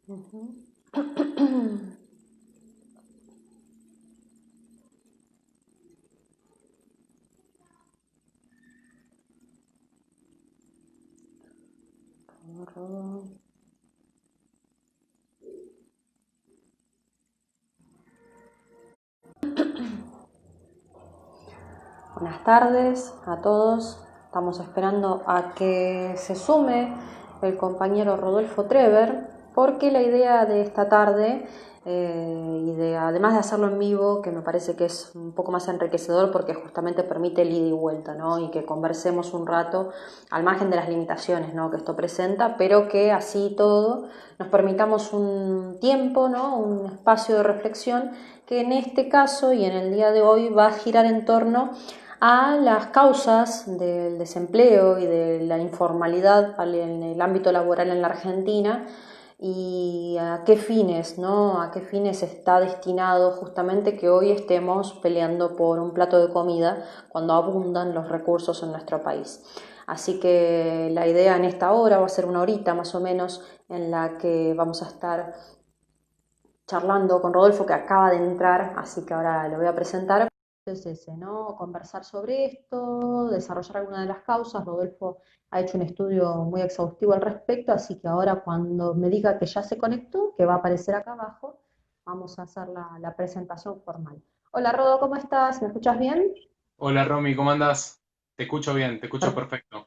Ujú. Rodo. Buenas tardes a todos. Estamos esperando a que se sume el compañero Rodolfo Trever, porque la idea de esta tarde, además de hacerlo en vivo, que me parece que es un poco más enriquecedor porque justamente permite el ida y vuelta, ¿no? Y que conversemos un rato al margen de las limitaciones, ¿no?, que esto presenta, pero que así todo nos permitamos un tiempo, ¿no?, un espacio de reflexión que en este caso y en el día de hoy va a girar en torno a las causas del desempleo y de la informalidad en el ámbito laboral en la Argentina y a qué fines, ¿no? A qué fines está destinado justamente que hoy estemos peleando por un plato de comida cuando abundan los recursos en nuestro país. Así que la idea en esta hora va a ser una horita más o menos en la que vamos a estar charlando con Rodolfo, que acaba de entrar, así que ahora lo voy a presentar. Es ese, ¿no? Conversar sobre esto, desarrollar alguna de las causas. Rodolfo ha hecho un estudio muy exhaustivo al respecto, así que ahora cuando me diga que ya se conectó, que va a aparecer acá abajo, vamos a hacer la presentación formal. Hola Rodo, ¿cómo estás? ¿Me escuchas bien? Hola Romy, ¿cómo andás? Te escucho bien, te escucho perfecto.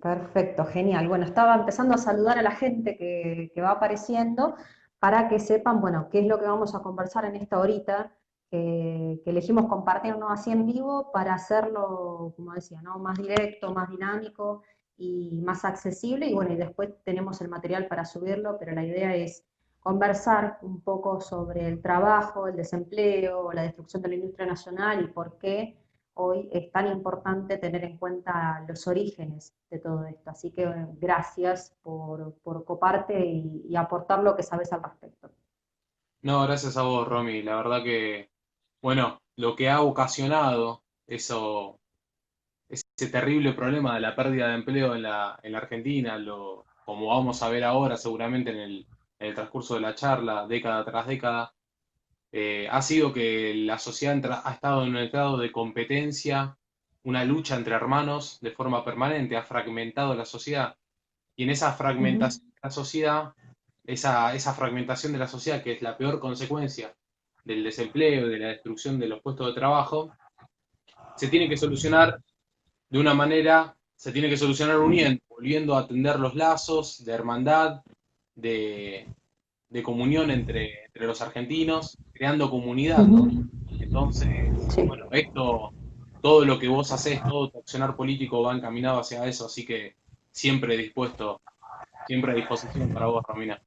Perfecto, genial. Bueno, estaba empezando a saludar a la gente que va apareciendo para que sepan, bueno, qué es lo que vamos a conversar en esta horita, que elegimos compartirnos así en vivo para hacerlo, como decía, ¿no?, más directo, más dinámico y más accesible. Y bueno, y después tenemos el material para subirlo, pero la idea es conversar un poco sobre el trabajo, el desempleo, la destrucción de la industria nacional y por qué hoy es tan importante tener en cuenta los orígenes de todo esto. Así que gracias por coparte y aportar lo que sabes al respecto. No, gracias a vos, Romy. La verdad que, bueno, lo que ha ocasionado ese terrible problema de la pérdida de empleo en la Argentina, como vamos a ver ahora seguramente en el transcurso de la charla, década tras década, ha sido que la sociedad ha estado en un estado de competencia, una lucha entre hermanos de forma permanente, ha fragmentado la sociedad. Y en esa Uh -huh. fragmentación de la sociedad, esa fragmentación de la sociedad, que es la peor consecuencia del desempleo y de la destrucción de los puestos de trabajo, se tiene que solucionar de una manera, se tiene que solucionar uniendo, volviendo a tender los lazos de hermandad, de, de comunión entre los argentinos, creando Uh comunidad, ¿no? -huh. Entonces, Sí. bueno, todo lo que vos hacés, todo tu accionar político va encaminado hacia eso, así que siempre dispuesto, siempre a disposición para vos, Romina.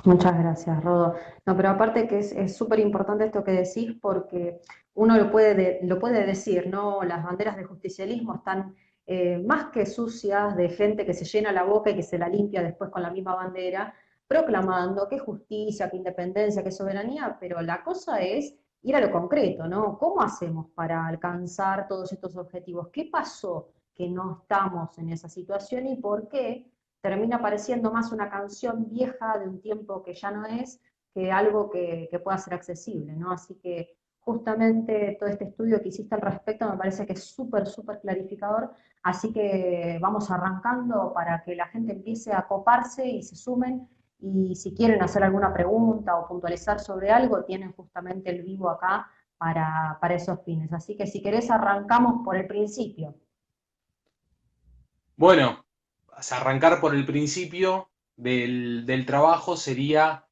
Muchas gracias, Rodo. No, pero aparte que es súper importante esto que decís porque uno lo puede decir, ¿no? Las banderas del justicialismo están más que sucias de gente que se llena la boca y que se la limpia después con la misma bandera, proclamando que justicia, que independencia, que soberanía, pero la cosa es ir a lo concreto, ¿no? ¿Cómo hacemos para alcanzar todos estos objetivos? ¿Qué pasó que no estamos en esa situación y por qué termina pareciendo más una canción vieja de un tiempo que ya no es, que algo que pueda ser accesible, ¿no? Así que justamente todo este estudio que hiciste al respecto me parece que es súper, súper clarificador, así que vamos arrancando para que la gente empiece a coparse y se sumen, y si quieren hacer alguna pregunta o puntualizar sobre algo, tienen justamente el vivo acá para esos fines. Así que si querés arrancamos por el principio. Bueno, arrancar por el principio del trabajo sería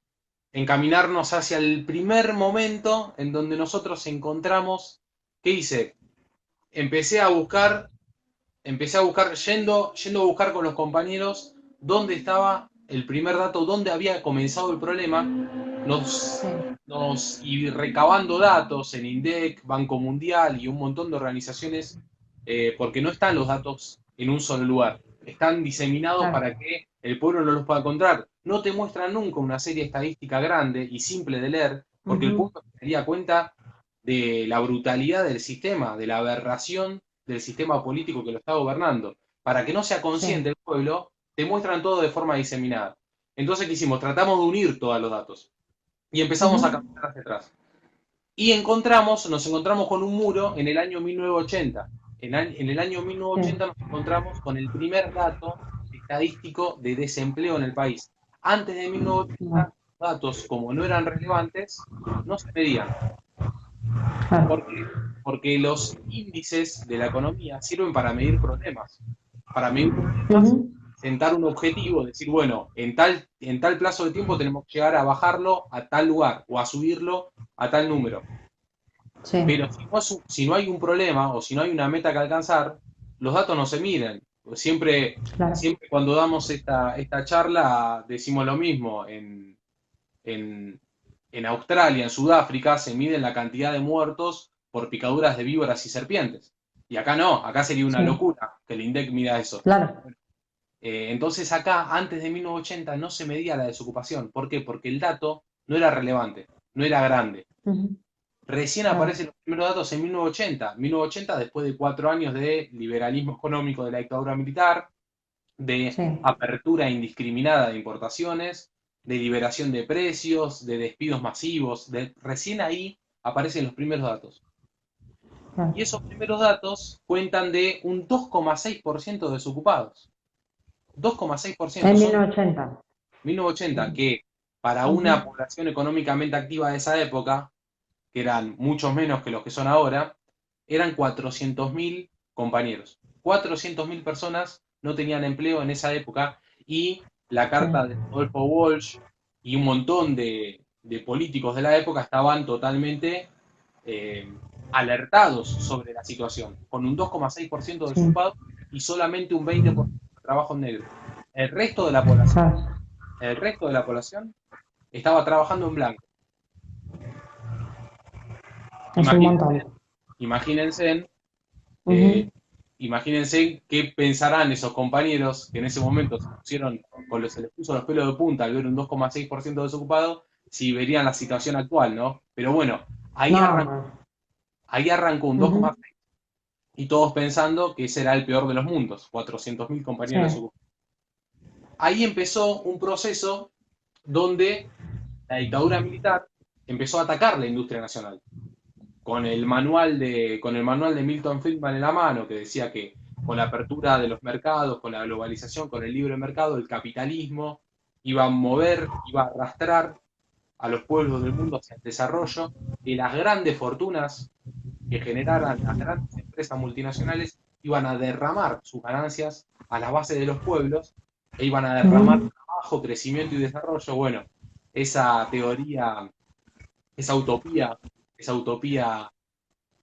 encaminarnos hacia el primer momento en donde nosotros encontramos, ¿qué hice? Empecé a buscar, empecé a buscar, yendo a buscar con los compañeros dónde estaba el primer dato, dónde había comenzado el problema, Sí, y recabando datos en INDEC, Banco Mundial y un montón de organizaciones, porque no están los datos en un solo lugar. Están diseminados claro. para que el pueblo no los pueda encontrar. No te muestran nunca una serie estadística grande y simple de leer, Uh porque el -huh. pueblo se daría cuenta de la brutalidad del sistema, de la aberración del sistema político que lo está gobernando. Para que no sea Sí. consciente el pueblo, te muestran todo de forma diseminada. Entonces, ¿qué hicimos? Tratamos de unir todos los datos y empezamos a Ujú. caminar hacia atrás. Y nos encontramos con un muro en el año 1980. En el año Sí. 1980 nos encontramos con el primer dato estadístico de desempleo en el país. Antes de No, 1980, datos como no eran relevantes, no se medían. ¿Por claro. qué? Porque los índices de la economía sirven para medir problemas. Para medir problemas, Ujú. sentar un objetivo, decir, bueno, en tal plazo de tiempo tenemos que llegar a bajarlo a tal lugar o a subirlo a tal número. Sí, Pero si no hay un problema o si no hay una meta que alcanzar, los datos no se miden. claro. Siempre cuando damos esta charla decimos lo mismo. En, en Australia, en Sudáfrica, se miden la cantidad de muertos por picaduras de víboras y serpientes. Y acá no, acá sería una Sí, locura que el INDEC mida eso. claro. Entonces acá, antes de 1980, no se medía la desocupación. ¿Por qué? Porque el dato no era relevante, no era grande. Ujú. Recién Claro. aparecen los primeros datos en 1980. 1980, después de 4 años de liberalismo económico de la dictadura militar, de Sí. apertura indiscriminada de importaciones, de liberación de precios, de despidos masivos. Recién ahí aparecen los primeros datos. Y Claro. esos primeros datos cuentan de un 2,6% de desocupados. 2,6% En son 1980. 1980, que para una Ujú. población económicamente activa de esa época, que eran muchos menos que los que son ahora, eran 400.000 compañeros. 400.000 personas no tenían empleo en esa época y la Sí. carta de Rodolfo Walsh y un montón de políticos de la época estaban totalmente eh, alertados sobre la situación, con un 2,6% de Sí. desocupados y solamente un 20% de trabajo en negro. El resto de la población, Claro. el resto de la población estaba trabajando en blanco. Es un Imagínense, montón. imagínense Eh, Ujú. imagínense qué pensarán esos compañeros que en ese momento se pusieron, se les puso los pelos de punta al ver un 2,6% desocupado, si verían la situación actual, ¿no? Pero bueno, No, no. ahí arrancó un Ujú. 2,6 y todos pensando que ese era el peor de los mundos, 400.000 Sí. compañeros desocupados. Ahí empezó un proceso donde la dictadura militar empezó a atacar la industria nacional. Con el manual de Milton Friedman en la mano, que decía que con la apertura de los mercados, con la globalización, con el libre mercado, el capitalismo iba a mover, iba a arrastrar a los pueblos del mundo hacia el desarrollo, y las grandes fortunas que generaran las grandes empresas multinacionales iban a derramar sus ganancias a la base de los pueblos e iban a derramar Ujú. trabajo, crecimiento y desarrollo. Bueno, esa teoría, esa utopía, esa utopía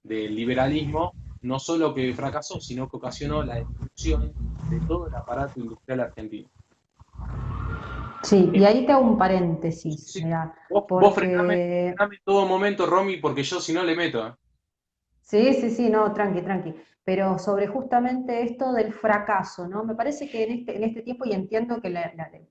del liberalismo, no solo que fracasó, sino que ocasionó la destrucción de todo el aparato industrial argentino. Sí, y Eh, ahí te hago un sí, paréntesis, sí. mira, Vos porque frename en todo momento, Romy, porque yo si no le meto. sí, sí, sí, no, tranqui, tranqui. Pero sobre justamente esto del fracaso, ¿no? Me parece que en este tiempo, y entiendo que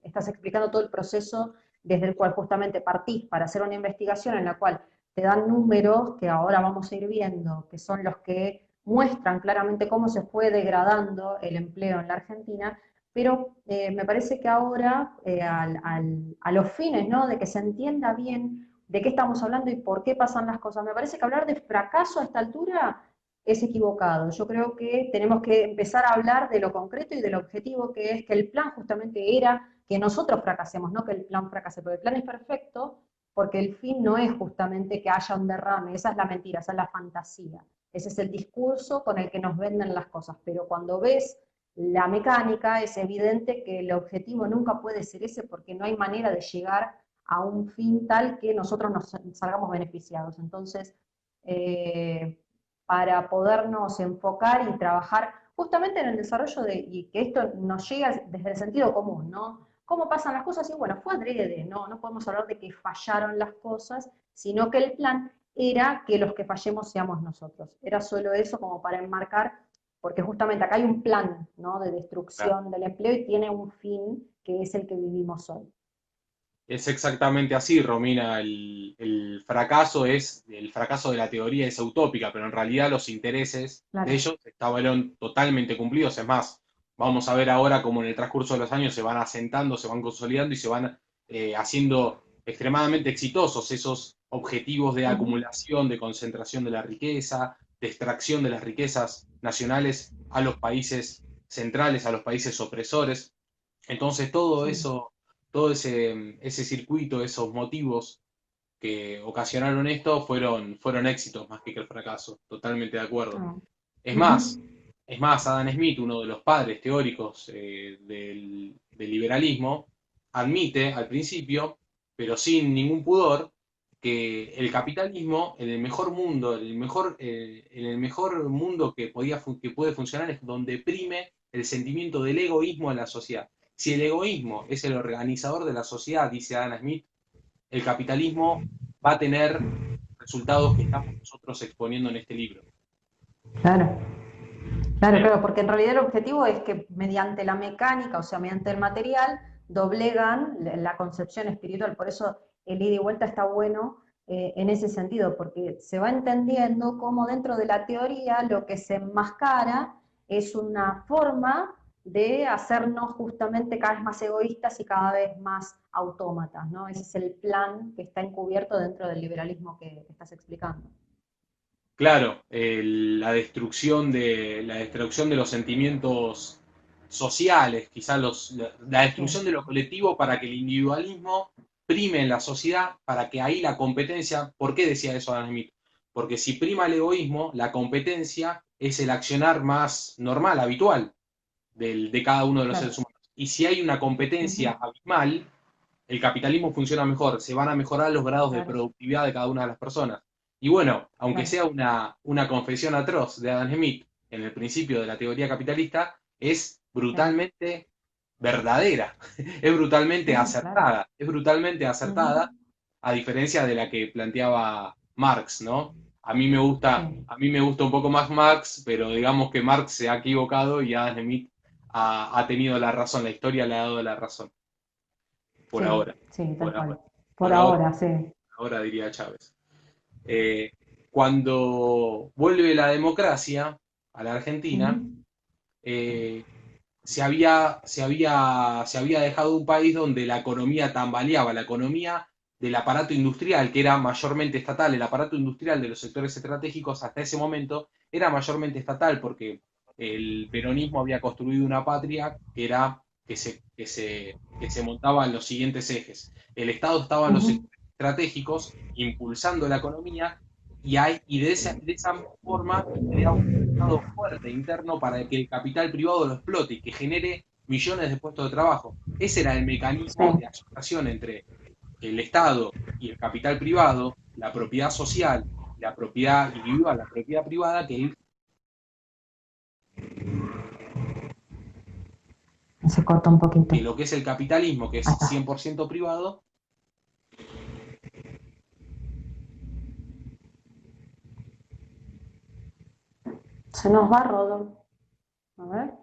estás explicando todo el proceso desde el cual justamente partís para hacer una investigación en la cual te dan números que ahora vamos a ir viendo, que son los que muestran claramente cómo se fue degradando el empleo en la Argentina, pero me parece que ahora, a los fines, ¿no? De que se entienda bien de qué estamos hablando y por qué pasan las cosas. Me parece que hablar de fracaso a esta altura es equivocado. Yo creo que tenemos que empezar a hablar de lo concreto y del objetivo, que es que el plan justamente era que nosotros fracasemos, no que el plan fracase, porque el plan es perfecto, porque el fin no es justamente que haya un derrame, esa es la mentira, esa es la fantasía, ese es el discurso con el que nos venden las cosas, pero cuando ves la mecánica es evidente que el objetivo nunca puede ser ese porque no hay manera de llegar a un fin tal que nosotros nos salgamos beneficiados. Entonces, eh, para podernos enfocar y trabajar justamente en el desarrollo y que esto nos llega desde el sentido común, ¿no? ¿Cómo pasan las cosas? Y bueno, fue adrede, ¿no? No podemos hablar de que fallaron las cosas, sino que el plan era que los que fallemos seamos nosotros. Era solo eso como para enmarcar, porque justamente acá hay un plan, ¿no? De destrucción del empleo y tiene un fin que es el que vivimos hoy. Es exactamente así, Romina. El fracaso el fracaso de la teoría es utópica, pero en realidad los intereses de Claro. ellos estaban totalmente cumplidos. Es más, vamos a ver ahora cómo en el transcurso de los años se van asentando, se van consolidando y se van haciendo extremadamente exitosos esos objetivos de Ujú. acumulación, de concentración de la riqueza, de extracción de las riquezas nacionales a los países centrales, a los países opresores. Entonces todo Sí. eso, todo ese circuito, esos motivos que ocasionaron esto fueron éxitos más que el fracaso, totalmente de acuerdo. Ah. Es Ujú. más, es más, Adam Smith, uno de los padres teóricos del liberalismo, admite al principio, pero sin ningún pudor, que el capitalismo, en el mejor mundo, en el mejor mundo que puede funcionar es donde prime el sentimiento del egoísmo en la sociedad. Si el egoísmo es el organizador de la sociedad, dice Adam Smith, el capitalismo va a tener resultados que estamos nosotros exponiendo en este libro. Claro. Claro, Eh, claro, porque en realidad el objetivo es que mediante la mecánica, o sea, mediante el material, doblegan la concepción espiritual. Por eso el ida y vuelta está bueno en ese sentido, porque se va entendiendo cómo dentro de la teoría lo que se enmascara es una forma de hacernos justamente cada vez más egoístas y cada vez más autómatas, ¿no? Ese es el plan que está encubierto dentro del liberalismo que estás explicando. claro, la destrucción de los sentimientos sociales, quizás la Sí, destrucción de lo colectivo para que el individualismo prime en la sociedad, para que ahí la competencia, ¿por qué decía eso Adam Smith? Porque si prima el egoísmo, la competencia es el accionar más normal, habitual de cada uno de los seres claro. humanos. Y si hay una competencia Ujú. abismal, el capitalismo funciona mejor, se van a mejorar los grados de Claro, productividad de cada una de las personas. Y bueno, aunque claro, sea una confesión atroz de Adam Smith en el principio de la teoría capitalista, es claro. brutalmente verdadera, Sí, claro. es brutalmente acertada, Ujú. a diferencia de la que planteaba Marx, ¿no? Sí, A mí me gusta un poco más Marx, pero digamos que Marx se ha equivocado y Adam Smith ha tenido la razón, la historia le ha dado la razón, por sí, ahora, sí, tal por cual. ahora, Por por ahora, ahora, sí. ahora diría Chávez. Eh, Cuando vuelve la democracia a la Ujú. Argentina, eh, se había dejado un país donde la economía tambaleaba, la economía del aparato industrial, que era mayormente estatal, el aparato industrial de los sectores estratégicos hasta ese momento era mayormente estatal porque el peronismo había construido una patria que era que se montaba en los siguientes ejes. El Estado estaba en los Ujú. sectores estratégicos impulsando la economía y de esa forma crea un mercado fuerte interno para que el capital privado lo explote y que genere millones de puestos de trabajo. Ese era el Sí, mecanismo de asociación entre el Estado y el capital privado, la propiedad social, la propiedad individual, la propiedad privada, se corta un que poquito. lo que es el capitalismo, que Ahí es está. 100% privado, Se nos va Rodo. A ver.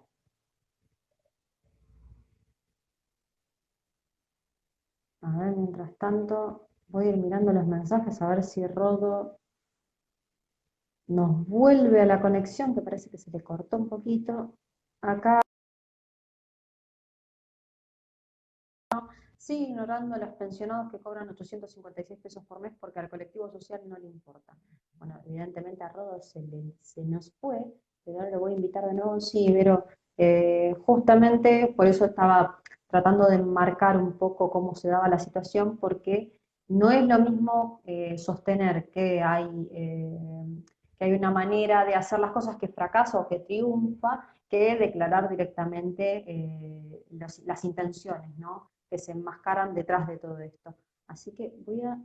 A ver, mientras tanto, voy a ir mirando los mensajes a ver si Rodo nos vuelve a la conexión, que parece que se le cortó un poquito. Acá sigue ignorando a los pensionados que cobran 856 pesos por mes porque al colectivo social no le importa. Bueno, evidentemente a Rodo se nos fue, pero ahora lo voy a invitar de nuevo. Sí, pero justamente por eso estaba tratando de enmarcar un poco cómo se daba la situación, porque no es lo mismo sostener que hay una manera de hacer las cosas que fracasa o que triunfa, que declarar directamente las intenciones, ¿no? Que se enmascaran detrás de todo esto. Así que voy a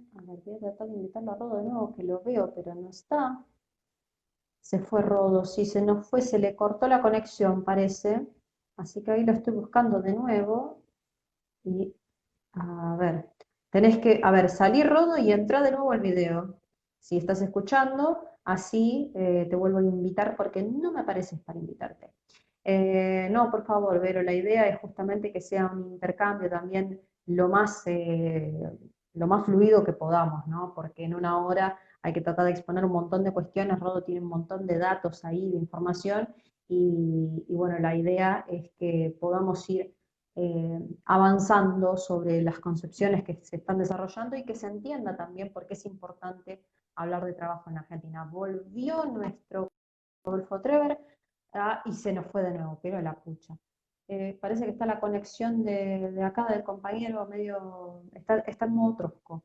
tratar de invitarlo a Rodo de nuevo, que lo veo, pero no está. Se fue Rodo, sí, se nos fue, se le cortó la conexión, parece. Así que ahí lo estoy buscando de nuevo. Y a ver, a ver, salir Rodo y entrar de nuevo al video. Si estás escuchando, así te vuelvo a invitar porque no me apareces para invitarte. No, por favor, Vero, la idea es justamente que sea un intercambio también lo más fluido que podamos, ¿no? Porque en una hora hay que tratar de exponer un montón de cuestiones, Rodo tiene un montón de datos ahí, de información, y bueno, la idea es que podamos ir avanzando sobre las concepciones que se están desarrollando y que se entienda también por qué es importante hablar de trabajo en Argentina. Volvió nuestro Rodolfo Trever y se nos fue de nuevo, pero la pucha. Parece que está la conexión de acá del compañero medio, está en modo trosco,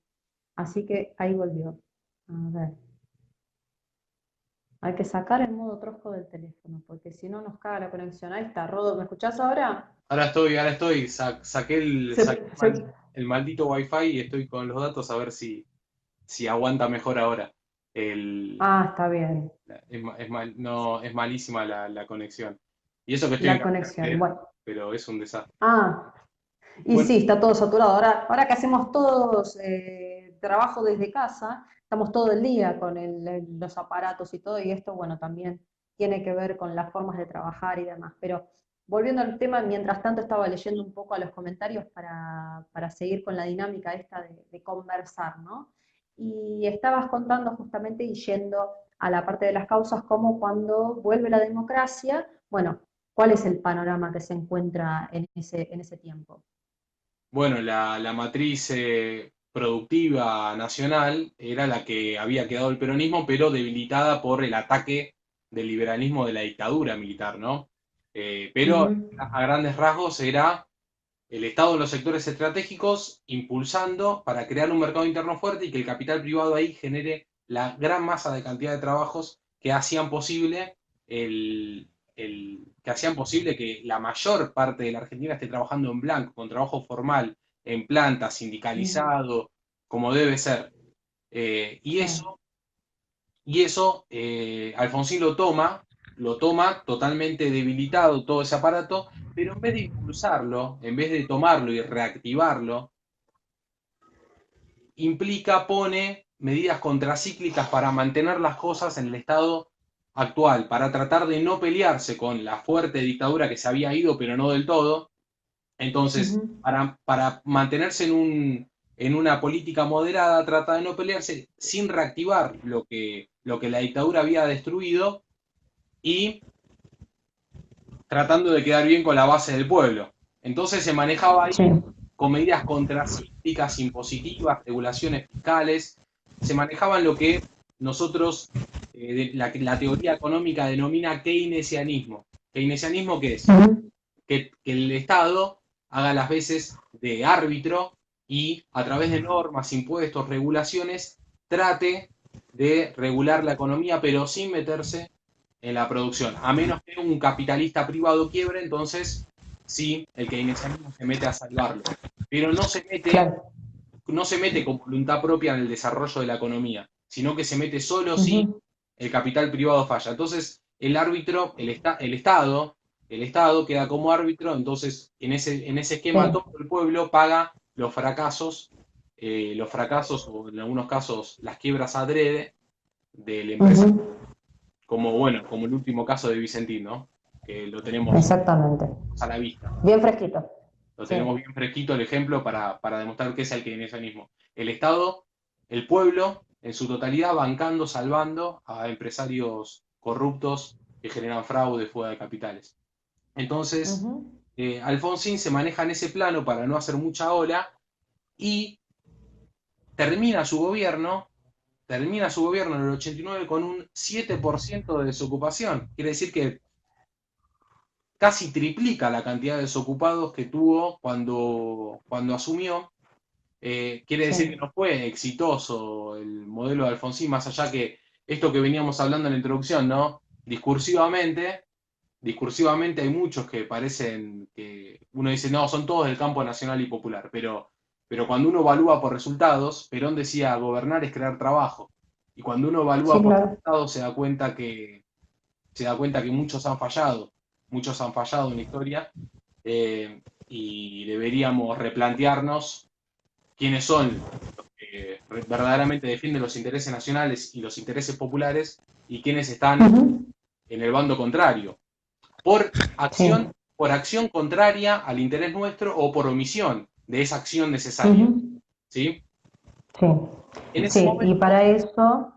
así que ahí volvió. A ver, hay que sacar el modo trosco del teléfono, porque si no nos caga la conexión. Ahí está, Rodo, ¿me escuchás ahora? Ahora estoy, saqué Se, se- el maldito Wi-Fi y estoy con los datos a ver si aguanta mejor ahora. El, Está bien, no, es malísima la conexión. Y eso que estoy en la Capital conexión. Federal, Bueno, pero es un desastre. ah, y Bueno, sí, está todo saturado. Ahora que hacemos todos trabajo desde casa, estamos todo el día con los aparatos y todo, y esto, bueno, también tiene que ver con las formas de trabajar y demás. Pero volviendo al tema, mientras tanto estaba leyendo un poco a los comentarios para seguir con la dinámica esta de conversar, ¿no? Y estabas contando justamente y yendo a la parte de las causas, como cuando vuelve la democracia, bueno, ¿cuál es el panorama que se encuentra en ese tiempo? bueno, la matriz productiva nacional era la que había quedado el peronismo, pero debilitada por el ataque del liberalismo de la dictadura militar, ¿no? Pero Ujú. a grandes rasgos era el Estado en los sectores estratégicos impulsando para crear un mercado interno fuerte y que el capital privado ahí genere la gran masa de cantidad de trabajos que hacían posible que hacían posible que la mayor parte de la Argentina esté trabajando en blanco, con trabajo formal, en planta, Mm, sindicalizado, como debe ser. Eh, y sí. eso Alfonsín lo toma totalmente debilitado todo ese aparato, pero en vez de impulsarlo, en vez de tomarlo y reactivarlo, pone medidas contracíclicas para mantener las cosas en el estado actual, para tratar de no pelearse con la fuerte dictadura que se había ido, pero no del todo. Entonces, Ujú. para mantenerse en una política moderada, trata de no pelearse sin reactivar lo que la dictadura había destruido y tratando de quedar bien con la base del pueblo. Entonces se manejaba Sí. ahí con medidas contracíclicas, impositivas, regulaciones fiscales, se manejaban lo que nosotros, la teoría económica denomina keynesianismo. ¿Keynesianismo qué es? Ujú. Que el Estado haga las veces de árbitro y a través de normas, impuestos, regulaciones, trate de regular la economía, pero sin meterse en la producción. A menos que un capitalista privado quiebre, entonces sí, el keynesianismo se mete a salvarlo. Pero Claro. no se mete con voluntad propia en el desarrollo de la economía, sino que se mete solo si Ujú. el capital privado falla. Entonces, el árbitro, el Estado queda como árbitro, entonces en ese esquema Sí. todo el pueblo paga los fracasos o en algunos casos las quiebras adrede del Ujú. empresario, como bueno, como el último caso de Vicentín, ¿no? Que lo tenemos Exactamente. a la vista. Bien fresquito. Lo Sí. tenemos bien fresquito el ejemplo para demostrar que es el keynesianismo. El Estado, el pueblo, en su totalidad, bancando, salvando a empresarios corruptos que generan fraude, fuga de capitales. Entonces, Ujú. Alfonsín se maneja en ese plano para no hacer mucha ola y termina su gobierno, termina su gobierno en el 89 con un 7% de desocupación. Quiere decir que casi triplica la cantidad de desocupados que tuvo cuando asumió. Quiere Sí. decir que no fue exitoso el modelo de Alfonsín, más allá que esto que veníamos hablando en la introducción, ¿no? Discursivamente hay muchos que parecen que uno dice, no, son todos del campo nacional y popular, pero cuando uno evalúa por resultados, Perón decía, gobernar es crear trabajo. Y cuando uno Sí, evalúa por claro. resultados se da cuenta que muchos han fallado en la historia, y deberíamos replantearnos quiénes son los que verdaderamente defienden los intereses nacionales y los intereses populares y quiénes están Ujú. en el bando contrario, por Sí. por acción contraria al interés nuestro o por omisión de esa acción necesaria. Ujú. ¿Sí? Sí. En ese Sí, y momento, para eso,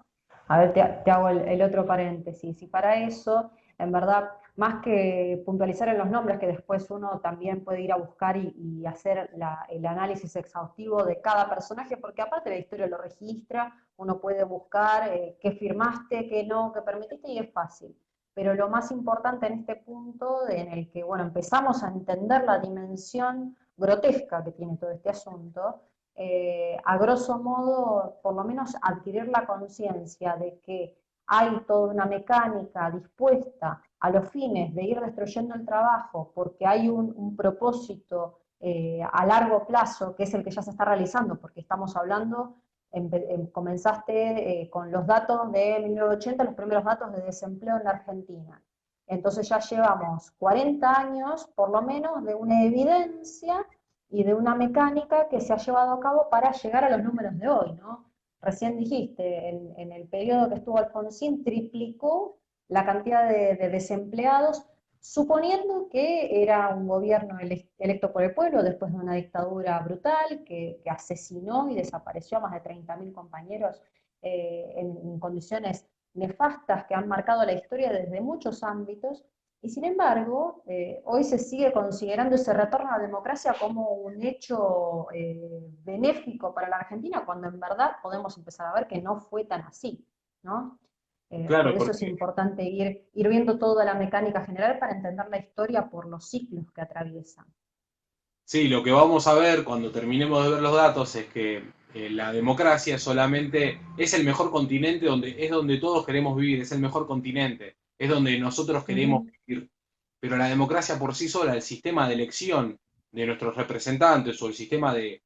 a ver, te hago el otro paréntesis, y para eso, en verdad, más que puntualizar en los nombres, que después uno también puede ir a buscar y hacer el análisis exhaustivo de cada personaje, porque aparte la historia lo registra, uno puede buscar qué firmaste, qué no, qué permitiste, y es fácil. Pero lo más importante en este punto, en el que bueno, empezamos a entender la dimensión grotesca que tiene todo este asunto, a grosso modo, por lo menos adquirir la conciencia de que hay toda una mecánica dispuesta a los fines de ir destruyendo el trabajo porque hay un propósito a largo plazo, que es el que ya se está realizando, porque estamos hablando, comenzaste con los datos de 1980, los primeros datos de desempleo en la Argentina. Entonces ya llevamos 40 años, por lo menos, de una evidencia y de una mecánica que se ha llevado a cabo para llegar a los números de hoy, ¿no? Recién dijiste, en el periodo que estuvo Alfonsín triplicó la cantidad de desempleados, suponiendo que era un gobierno electo por el pueblo después de una dictadura brutal que asesinó y desapareció a más de 30.000 compañeros en condiciones nefastas que han marcado la historia desde muchos ámbitos. Y sin embargo, hoy se sigue considerando ese retorno a la democracia como un hecho benéfico para la Argentina, cuando en verdad podemos empezar a ver que no fue tan así, ¿no? Por Claro, eso es porque importante ir viendo toda la mecánica general para entender la historia por los ciclos que atraviesan. sí, lo que vamos a ver cuando terminemos de ver los datos es que la democracia solamente es el mejor continente donde es donde todos queremos vivir, es el mejor continente, es donde nosotros Uh queremos -huh. vivir. Pero la democracia por sí sola, el sistema de elección de nuestros representantes o el sistema de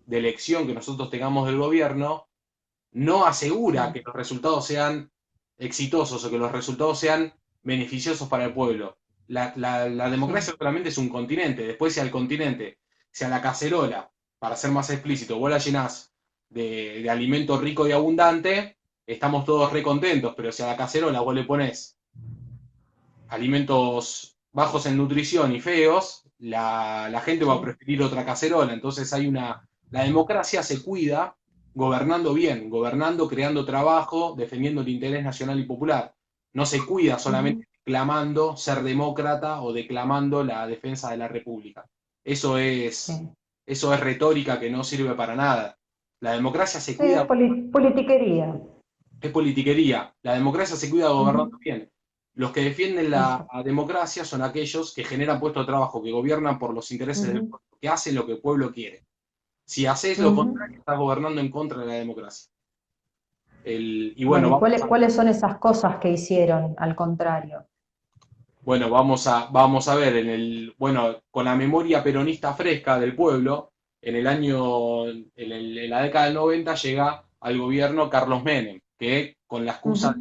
elección que nosotros tengamos del gobierno, no asegura Sí. que los resultados sean exitosos o que los resultados sean beneficiosos para el pueblo. La Sí. democracia solamente es un continente. Después, si al continente, si a la cacerola, para ser más explícito, vos la llenás de alimento rico y abundante, estamos todos recontentos. Pero si a la cacerola vos le pones alimentos bajos en nutrición y feos, la gente va a Sí. preferir otra cacerola. Entonces hay una... La democracia se cuida gobernando bien, gobernando, creando trabajo, defendiendo el interés nacional y popular. No se cuida Uh -huh. solamente declamando ser demócrata o declamando la defensa de la república. Eso es, Sí. eso es retórica que no sirve para nada. La democracia se Sí, es cuida, politiquería. es politiquería. La democracia se cuida Uh gobernando -huh. bien. Los que defienden la Exacto. democracia son aquellos que generan puestos de trabajo, que gobiernan por los Uh intereses del -huh. pueblo, que hacen lo que el pueblo quiere. Si haces Uh lo -huh. contrario, estás gobernando en contra de la democracia. Y Bueno, bueno, ¿y cuáles son esas cosas que hicieron al contrario? vamos a ver, bueno, con la memoria peronista fresca del pueblo, en la década del 90 llega al gobierno Carlos Menem, que con la Uh excusa -huh.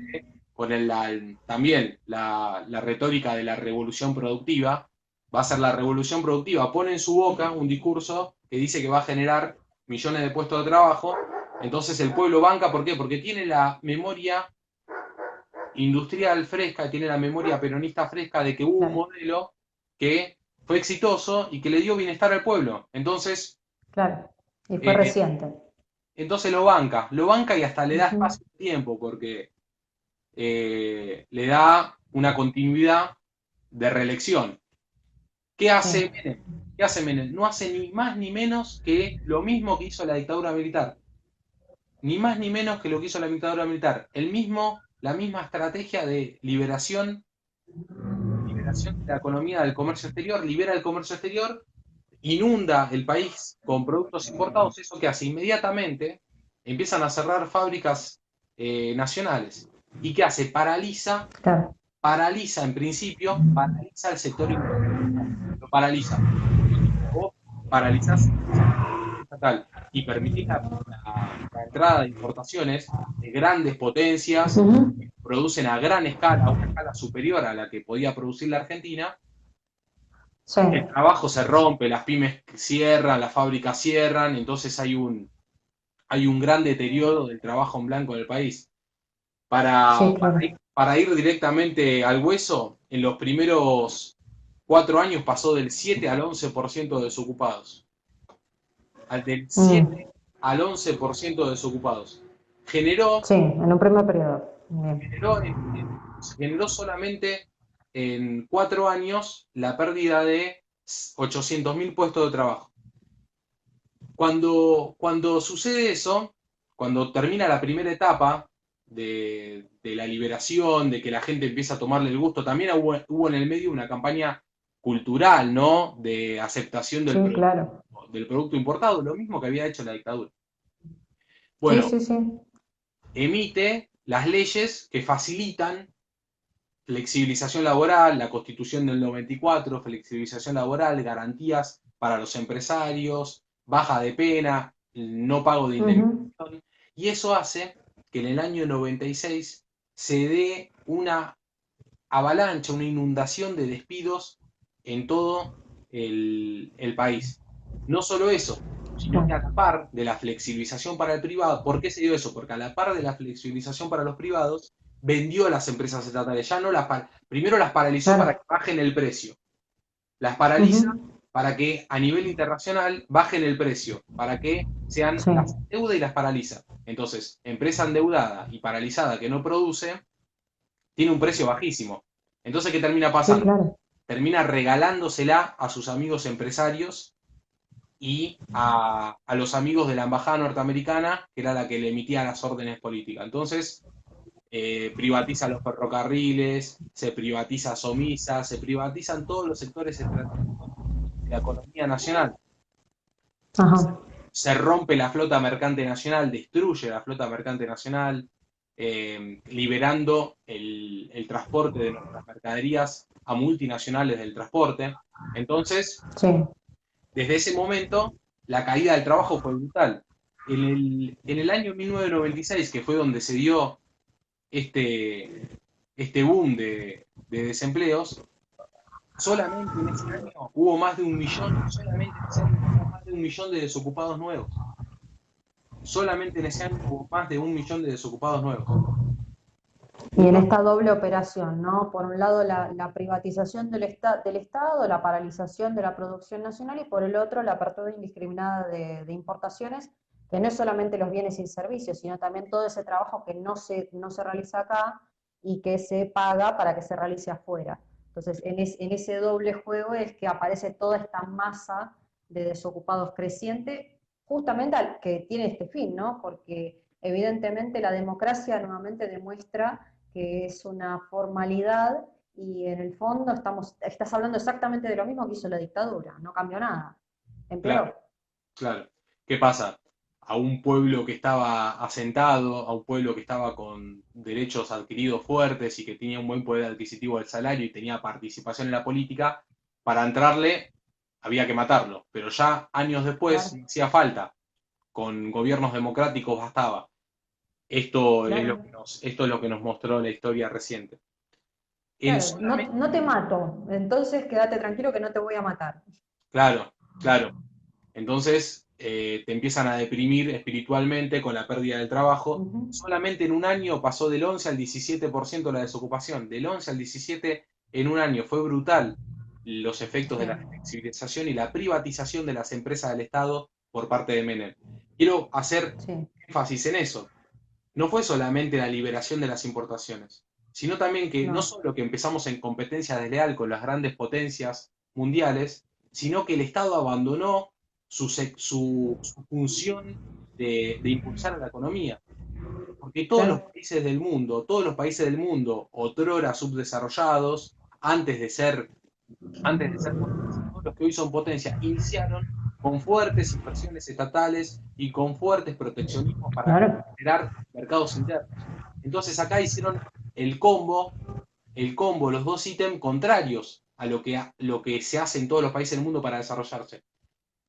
de, también la retórica de la revolución productiva, va a ser la revolución productiva, pone en su boca un discurso que dice que va a generar millones de puestos de trabajo, entonces el pueblo banca, ¿por qué? Porque tiene la memoria industrial fresca, tiene la memoria peronista fresca de que hubo un Claro, modelo que fue exitoso y que le dio bienestar al pueblo. claro. Y fue Eh, reciente. entonces lo banca y hasta le Uh da -huh. espacio de tiempo porque le da una continuidad de reelección. ¿Qué Sí. hace Menem? ¿Qué hace Menem? No hace ni más ni menos que lo mismo que hizo la dictadura militar. Ni más ni menos que lo que hizo la dictadura militar. La misma estrategia de liberación de la economía del comercio exterior, libera el comercio exterior, inunda el país con productos importados, eso que hace inmediatamente empiezan a cerrar fábricas nacionales. ¿Y qué hace? Claro. Paraliza en principio, paraliza el sector industrial, lo paraliza. Vos paralizás el sector estatal y permitís la entrada de importaciones de grandes Uh potencias -huh. que producen a gran escala, a una escala superior a la que podía producir la Argentina. Sí. El trabajo se rompe, las pymes cierran, las fábricas cierran, entonces hay un gran deterioro del trabajo en blanco en el país. Sí, claro. Para ir directamente al hueso, en los primeros 4 años pasó del 7 al 11% de desocupados. Del Mm. 7 al 11% de desocupados. Generó, Sí, en un primer periodo. Bien. generó, generó solamente en 4 años la pérdida de 800.000 puestos de trabajo. Cuando sucede eso, cuando termina la primera etapa de la liberación, de que la gente empieza a tomarle el gusto, también hubo en el medio una campaña cultural, ¿no? De aceptación Sí, claro. del producto importado, lo mismo que había hecho la dictadura. Sí, Bueno, sí, sí. emite las leyes que facilitan flexibilización laboral, la Constitución del 94, flexibilización laboral, garantías para los empresarios, baja de pena, no pago de Ujú. indemnización, y eso hace que en el año 96 se dé una avalancha, una inundación de despidos en todo el país. No solo eso, sino que a la par de la flexibilización para el privado, ¿por qué se dio eso? Porque a la par de la flexibilización para los privados, vendió a las empresas estatales, ya no primero las paralizó para que Claro. bajen el precio, las paraliza Ujú. para que a nivel internacional bajen el precio, para que sean Sí, las endeuda y las paraliza. Entonces, empresa endeudada y paralizada que no produce, tiene un precio bajísimo. Entonces, ¿qué termina sí, pasando? claro. Termina regalándosela a sus amigos empresarios y a los amigos de la embajada norteamericana, que era la que le emitía las órdenes políticas. Entonces, privatiza los ferrocarriles, se privatiza Somisa, se privatizan todos los sectores estratégicos de la economía nacional. Ajá. Se rompe la flota mercante nacional, destruye la flota mercante nacional, liberando el transporte de nuestras mercaderías a multinacionales del transporte. Entonces, Sí. desde ese momento, la caída del trabajo fue brutal. En el año 1996, que fue donde se dio este boom de desempleos, solamente en ese año hubo más de 1 millón, solamente en ese año hubo más de 1 millón de desocupados nuevos. Solamente en ese año hubo más de 1 millón de desocupados nuevos. Y en Uno, esta doble operación, ¿no? Por un lado la privatización del Estado, la paralización de la producción nacional y por el otro la apertura indiscriminada de importaciones, que no es solamente los bienes y servicios, sino también todo ese trabajo que no se realiza acá y que se paga para que se realice afuera. Entonces, en ese doble juego es que aparece toda esta masa de desocupados creciente, justamente que tiene este fin, ¿no? Porque evidentemente la democracia nuevamente demuestra que es una formalidad y en el fondo estás hablando exactamente de lo mismo que hizo la dictadura, no cambió nada, claro, empeoró. claro. ¿Qué pasa? A un pueblo que estaba asentado, a un pueblo que estaba con derechos adquiridos fuertes y que tenía un buen poder adquisitivo del salario y tenía participación en la política, para entrarle había que matarlo. Pero ya años después Claro, no hacía falta. Con gobiernos democráticos bastaba. claro, Esto es lo que nos mostró la historia reciente. En claro, no, solamente, no te mato, entonces quédate tranquilo que no te voy a matar. claro, claro. Entonces te empiezan a deprimir espiritualmente con la pérdida del trabajo. Ujú. Solamente en un año pasó del 11 al 17% la desocupación. Del 11 al 17 en un año. Fue brutal los efectos Sí, de la flexibilización y la privatización de las empresas del Estado por parte de Menem. Quiero hacer sí, énfasis en eso. No fue solamente la liberación de las importaciones, sino también que no no, solo que empezamos en competencia desleal con las grandes potencias mundiales, sino que el Estado abandonó su función de impulsar a la economía. Porque claro, todos los países del mundo, otrora subdesarrollados, antes de ser potencia, todos los que hoy son potencia, iniciaron con fuertes inversiones estatales y con fuertes proteccionismos para claro, generar mercados internos. Entonces acá hicieron el combo, los dos ítems contrarios a lo que se hace en todos los países del mundo para desarrollarse.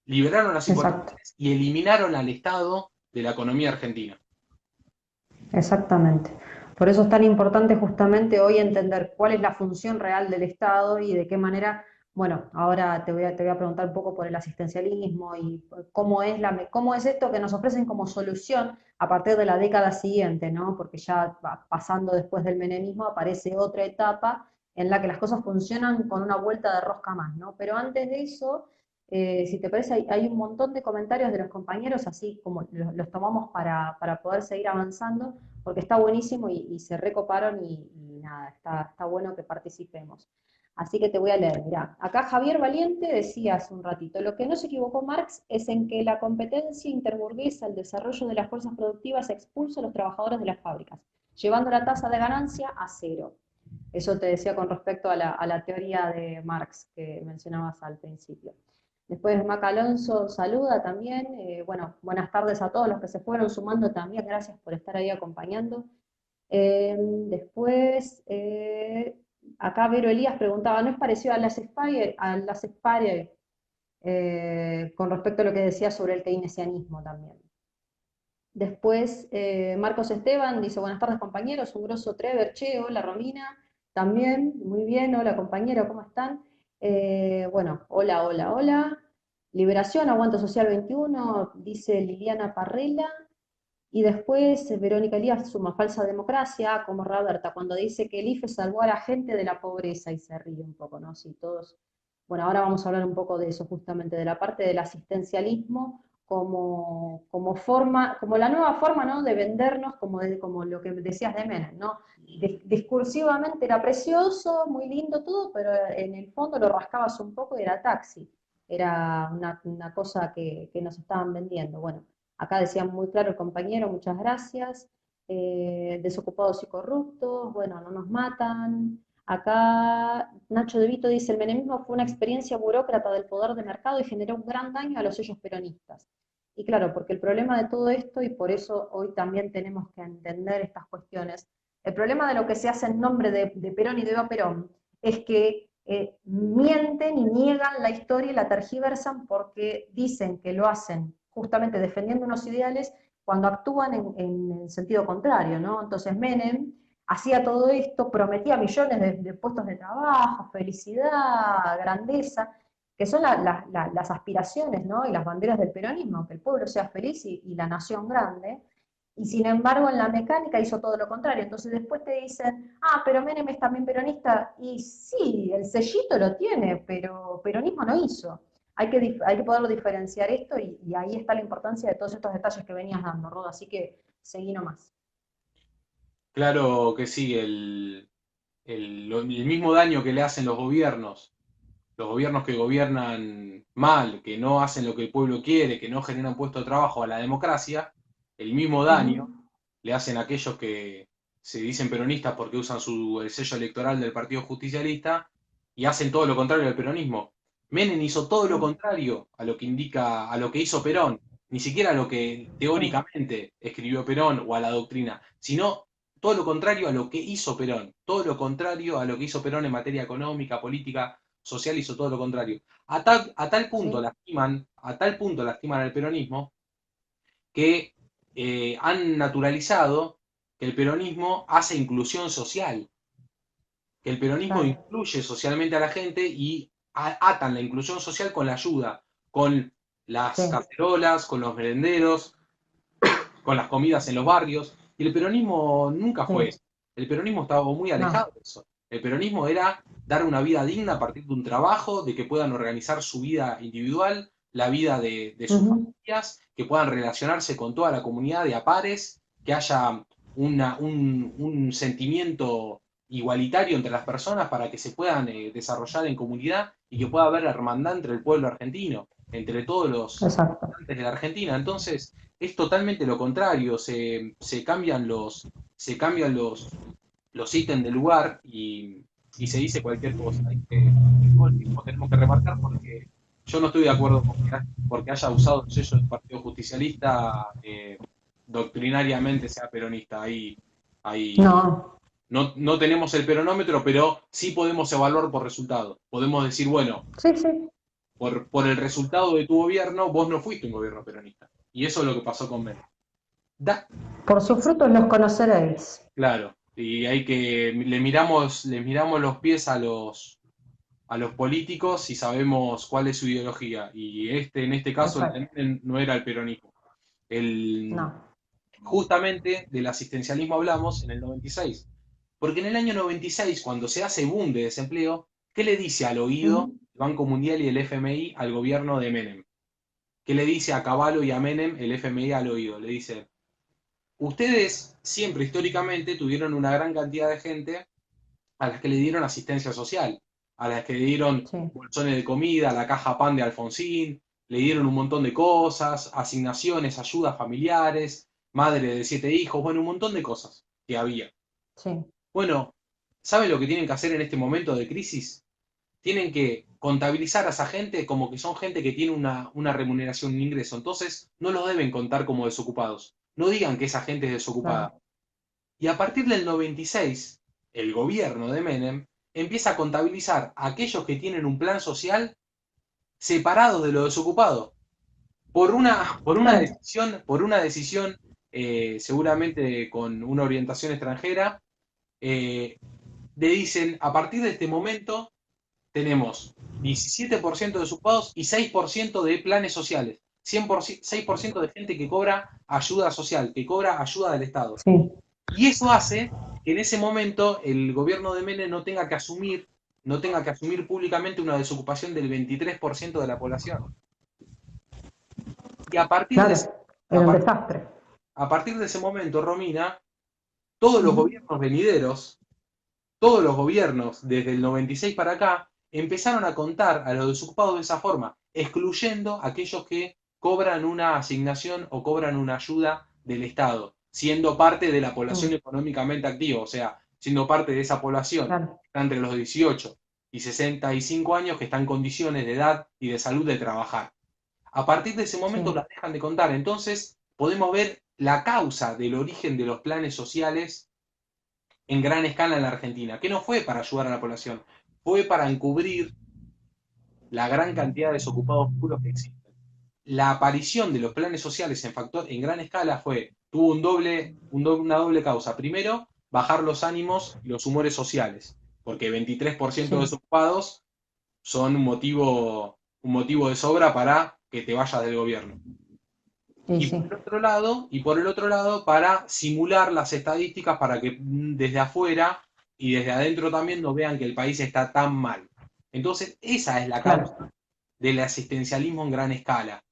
Liberaron las exacto. importaciones y eliminaron al Estado de la economía argentina. Exactamente. Por eso es tan importante justamente hoy entender cuál es la función real del Estado y de qué manera, bueno, ahora te voy a preguntar un poco por el asistencialismo y cómo es esto que nos ofrecen como solución a partir de la década siguiente, ¿no? Porque ya pasando después del menemismo aparece otra etapa en la que las cosas funcionan con una vuelta de rosca más, ¿no? Pero antes de eso, si te parece, hay un montón de comentarios de los compañeros, así como los tomamos para poder seguir avanzando. porque está buenísimo y se recoparon y nada, está bueno que participemos. Así que te voy a leer, mirá, acá Javier Valiente decía hace un ratito, lo que no se equivocó Marx es en que la competencia interburguesa, el desarrollo de las fuerzas productivas expulsa a los trabajadores de las fábricas, llevando la tasa de ganancia a cero. Eso te decía con respecto a la teoría de Marx que mencionabas al principio. Después Mac Alonso saluda también. Bueno, buenas tardes a todos los que se fueron sumando también. Gracias por estar ahí acompañando. Después, acá Vero Elías preguntaba, ¿no es parecido a las Spire con respecto a lo que decía sobre el keynesianismo también? Después, Marcos Esteban dice, buenas tardes compañeros, un grosso Trevor, che, hola Romina, también, muy bien, hola compañero, ¿cómo están? Bueno, hola, hola, hola. Liberación, Aguanto Social 21, dice Liliana Parrela. Y después Verónica Elías suma falsa democracia, como Roberta, cuando dice que el IFE salvó a la gente de la pobreza y se ríe un poco, ¿no? Sí, todos. Bueno, ahora vamos a hablar un poco de eso, justamente, de la parte del asistencialismo como forma, como la nueva forma, ¿no? De vendernos, como lo que decías de Menem, ¿no? Discursivamente era precioso, muy lindo todo, pero en el fondo lo rascabas un poco y era taxi. Era una cosa que nos estaban vendiendo. Bueno, acá decía muy claro el compañero, muchas gracias. Desocupados y corruptos, bueno, no nos matan. Acá Nacho De Vito dice, el menemismo fue una experiencia burócrata del poder de mercado y generó un gran daño a los sellos peronistas. Y claro, porque el problema de todo esto, y por eso hoy también tenemos que entender estas cuestiones, el problema de lo que se hace en nombre de Perón y de Eva Perón es que mienten y niegan la historia y la tergiversan porque dicen que lo hacen justamente defendiendo unos ideales cuando actúan en sentido contrario, ¿no? Entonces Menem hacía todo esto, prometía millones de puestos de trabajo, felicidad, grandeza, que son las aspiraciones, ¿no? Y las banderas del peronismo, que el pueblo sea feliz y la nación grande, y sin embargo en la mecánica hizo todo lo contrario. Entonces después te dicen, ah, pero Menem es también peronista, y sí, el sellito lo tiene, pero peronismo no hizo. Hay que poderlo diferenciar esto y ahí está la importancia de todos estos detalles que venías dando, Rodo, así que seguí nomás. Claro que sí, el mismo daño que le hacen los gobiernos que gobiernan mal, que no hacen lo que el pueblo quiere, que no generan puesto de trabajo a la democracia, el mismo Uh -huh. daño le hacen a aquellos que se dicen peronistas porque usan el sello electoral del Partido Justicialista y hacen todo lo contrario al peronismo. Menem hizo todo lo Sí, contrario a lo que indica, a lo que hizo Perón, ni siquiera a lo que sí, teóricamente escribió Perón o a la doctrina, sino todo lo contrario a lo que hizo Perón, todo lo contrario a lo que hizo Perón en materia económica, política, social, hizo todo lo contrario. A tal punto sí, lastiman, a tal punto lastiman al peronismo que han naturalizado que el peronismo hace inclusión social, que el peronismo claro, incluye socialmente a la gente y atan la inclusión social con la ayuda, con sí, las cacerolas, con los merenderos, con las comidas en los barrios. Y el peronismo nunca fue sí, eso. El peronismo estaba muy no, alejado de eso. El peronismo era dar una vida digna a partir de un trabajo, de que puedan organizar su vida individual, la vida de uh sus -huh. familias, que puedan relacionarse con toda la comunidad de a pares, que haya un sentimiento igualitario entre las personas para que se puedan desarrollar en comunidad y que pueda haber hermandad entre el pueblo argentino, entre todos los Exacto. habitantes de la Argentina. Entonces, es totalmente lo contrario, se cambian los ítems del lugar y se dice cualquier cosa. Todo el tiempo tenemos que remarcar porque yo no estoy de acuerdo con que porque haya usado el sello del Partido Justicialista doctrinariamente sea peronista. Ahí No, no tenemos el peronómetro, pero sí podemos evaluar por resultados. Podemos decir, bueno, sí, sí, por el resultado de tu gobierno, vos no fuiste un gobierno peronista. Y eso es lo que pasó con Menem. Da, por sus frutos los conoceréis. claro, y hay que le miramos los pies a los políticos y sabemos cuál es su ideología. Y en este caso, el de Exacto, Menem no era el peronismo. El, no. justamente del asistencialismo hablamos en el 96. Porque en el año 96, cuando se hace boom de desempleo, ¿qué le dice al Uh oído -huh. el Banco Mundial y el FMI al gobierno de Menem? ¿Qué le dice a Cavallo y a Menem el FMI al oído? Le dice, ustedes siempre históricamente tuvieron una gran cantidad de gente a las que le dieron asistencia social, a las que le dieron Sí, bolsones de comida, la caja pan de Alfonsín, le dieron un montón de cosas, asignaciones, ayudas familiares, madre de 7 hijos, bueno, un montón de cosas que había. sí, Bueno, ¿saben lo que tienen que hacer en este momento de crisis? Tienen que contabilizar a esa gente como que son gente que tiene una remuneración, un ingreso. Entonces, no los deben contar como desocupados. No digan que esa gente es claro, desocupada. Y a partir del 96, el gobierno de Menem empieza a contabilizar a aquellos que tienen un plan social separados de los desocupados. claro, Por una decisión seguramente con una orientación extranjera, eh, le dicen, a partir de este momento tenemos 17% de desocupados y 6% de planes sociales. 100%, 6% de gente que cobra ayuda social, que cobra ayuda del Estado. sí, Y eso hace que en ese momento el gobierno de Menem no tenga que asumir públicamente una desocupación del 23% de la población. Y claro, a era un par- desastre. a partir de ese momento, Romina, todos los Ujú. gobiernos venideros, todos los gobiernos desde el 96 para acá, empezaron a contar a los desocupados de esa forma, excluyendo a aquellos que cobran una asignación o cobran una ayuda del Estado, siendo parte de la población Mm, económicamente activa, o sea, siendo parte de esa población claro, que está entre los 18 y 65 años que está en condiciones de edad y de salud de trabajar. A partir de ese sí, momento las dejan de contar, entonces podemos ver la causa del origen de los planes sociales en gran escala en la Argentina, que no fue para ayudar a la población, fue para encubrir la gran cantidad de desocupados puros que existen. La aparición de los planes sociales en gran escala tuvo una doble causa. Primero, bajar los ánimos y los humores sociales, porque 23% de sí, desocupados son un motivo de sobra para que te vayas del gobierno. y sí, Y por el otro lado, para simular las estadísticas para que desde afuera y desde adentro también no vean que el país está tan mal. Entonces, esa es la causa claro, del asistencialismo en gran escala.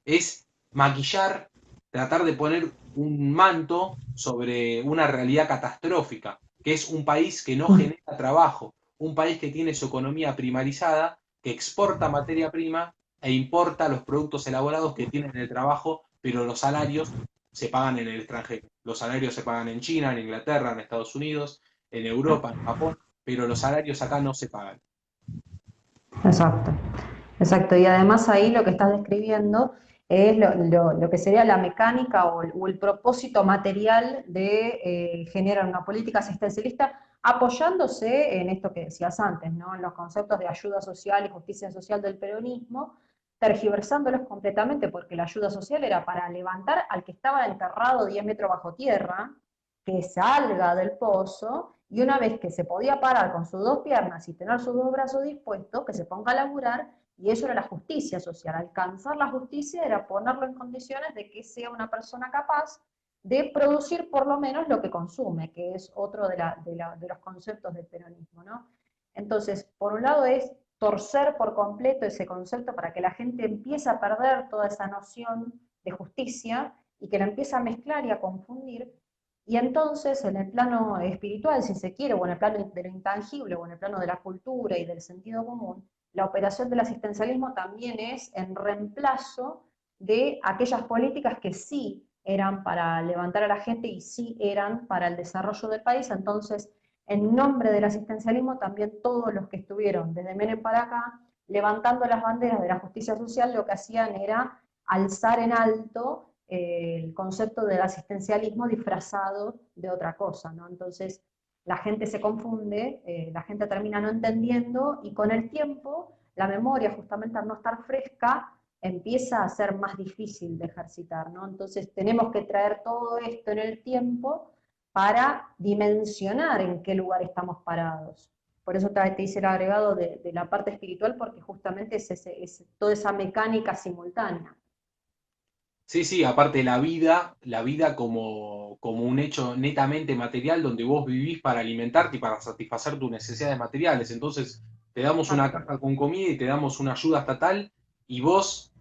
Es maquillar, tratar de poner un manto sobre una realidad catastrófica, que es un país que no mm, genera trabajo, un país que tiene su economía primarizada, que exporta materia prima e importa los productos elaborados que tienen el trabajo, pero los salarios se pagan en el extranjero. Los salarios se pagan en China, en Inglaterra, en Estados Unidos, en Europa, en Japón, pero los salarios acá no se pagan. exacto. Exacto, y además ahí lo que estás describiendo es lo que sería la mecánica o el propósito material de generar una política asistencialista apoyándose en esto que decías antes, ¿no? En los conceptos de ayuda social y justicia social del peronismo, tergiversándolos completamente porque la ayuda social era para levantar al que estaba enterrado 10 metros bajo tierra, que salga del pozo y una vez que se podía parar con sus dos piernas y tener sus dos brazos dispuestos, que se ponga a laburar, y eso era la justicia social. Alcanzar la justicia era ponerlo en condiciones de que sea una persona capaz de producir por lo menos lo que consume, que es otro de los conceptos del peronismo, ¿no? Entonces, por un lado es torcer por completo ese concepto para que la gente empiece a perder toda esa noción de justicia y que la empiece a mezclar y a confundir. Y entonces, en el plano espiritual, si se quiere, o en el plano de lo intangible, o en el plano de la cultura y del sentido común, la operación del asistencialismo también es en reemplazo de aquellas políticas que sí eran para levantar a la gente y sí eran para el desarrollo del país. Entonces, en nombre del asistencialismo, también todos los que estuvieron desde Menem para acá, levantando las banderas de la justicia social, lo que hacían era alzar en alto el concepto del asistencialismo disfrazado de otra cosa, ¿no? Entonces, la gente se confunde, la gente termina no entendiendo y con el tiempo la memoria, justamente al no estar fresca, empieza a ser más difícil de ejercitar, ¿no? Entonces tenemos que traer todo esto en el tiempo para dimensionar en qué lugar estamos parados. Por eso te hice el agregado de la parte espiritual, porque justamente es toda esa mecánica simultánea. Sí, sí, aparte la vida como un hecho netamente material donde vos vivís para alimentarte y para satisfacer tus necesidades materiales. Entonces, te damos una Exacto. caja con comida y te damos una ayuda estatal y vos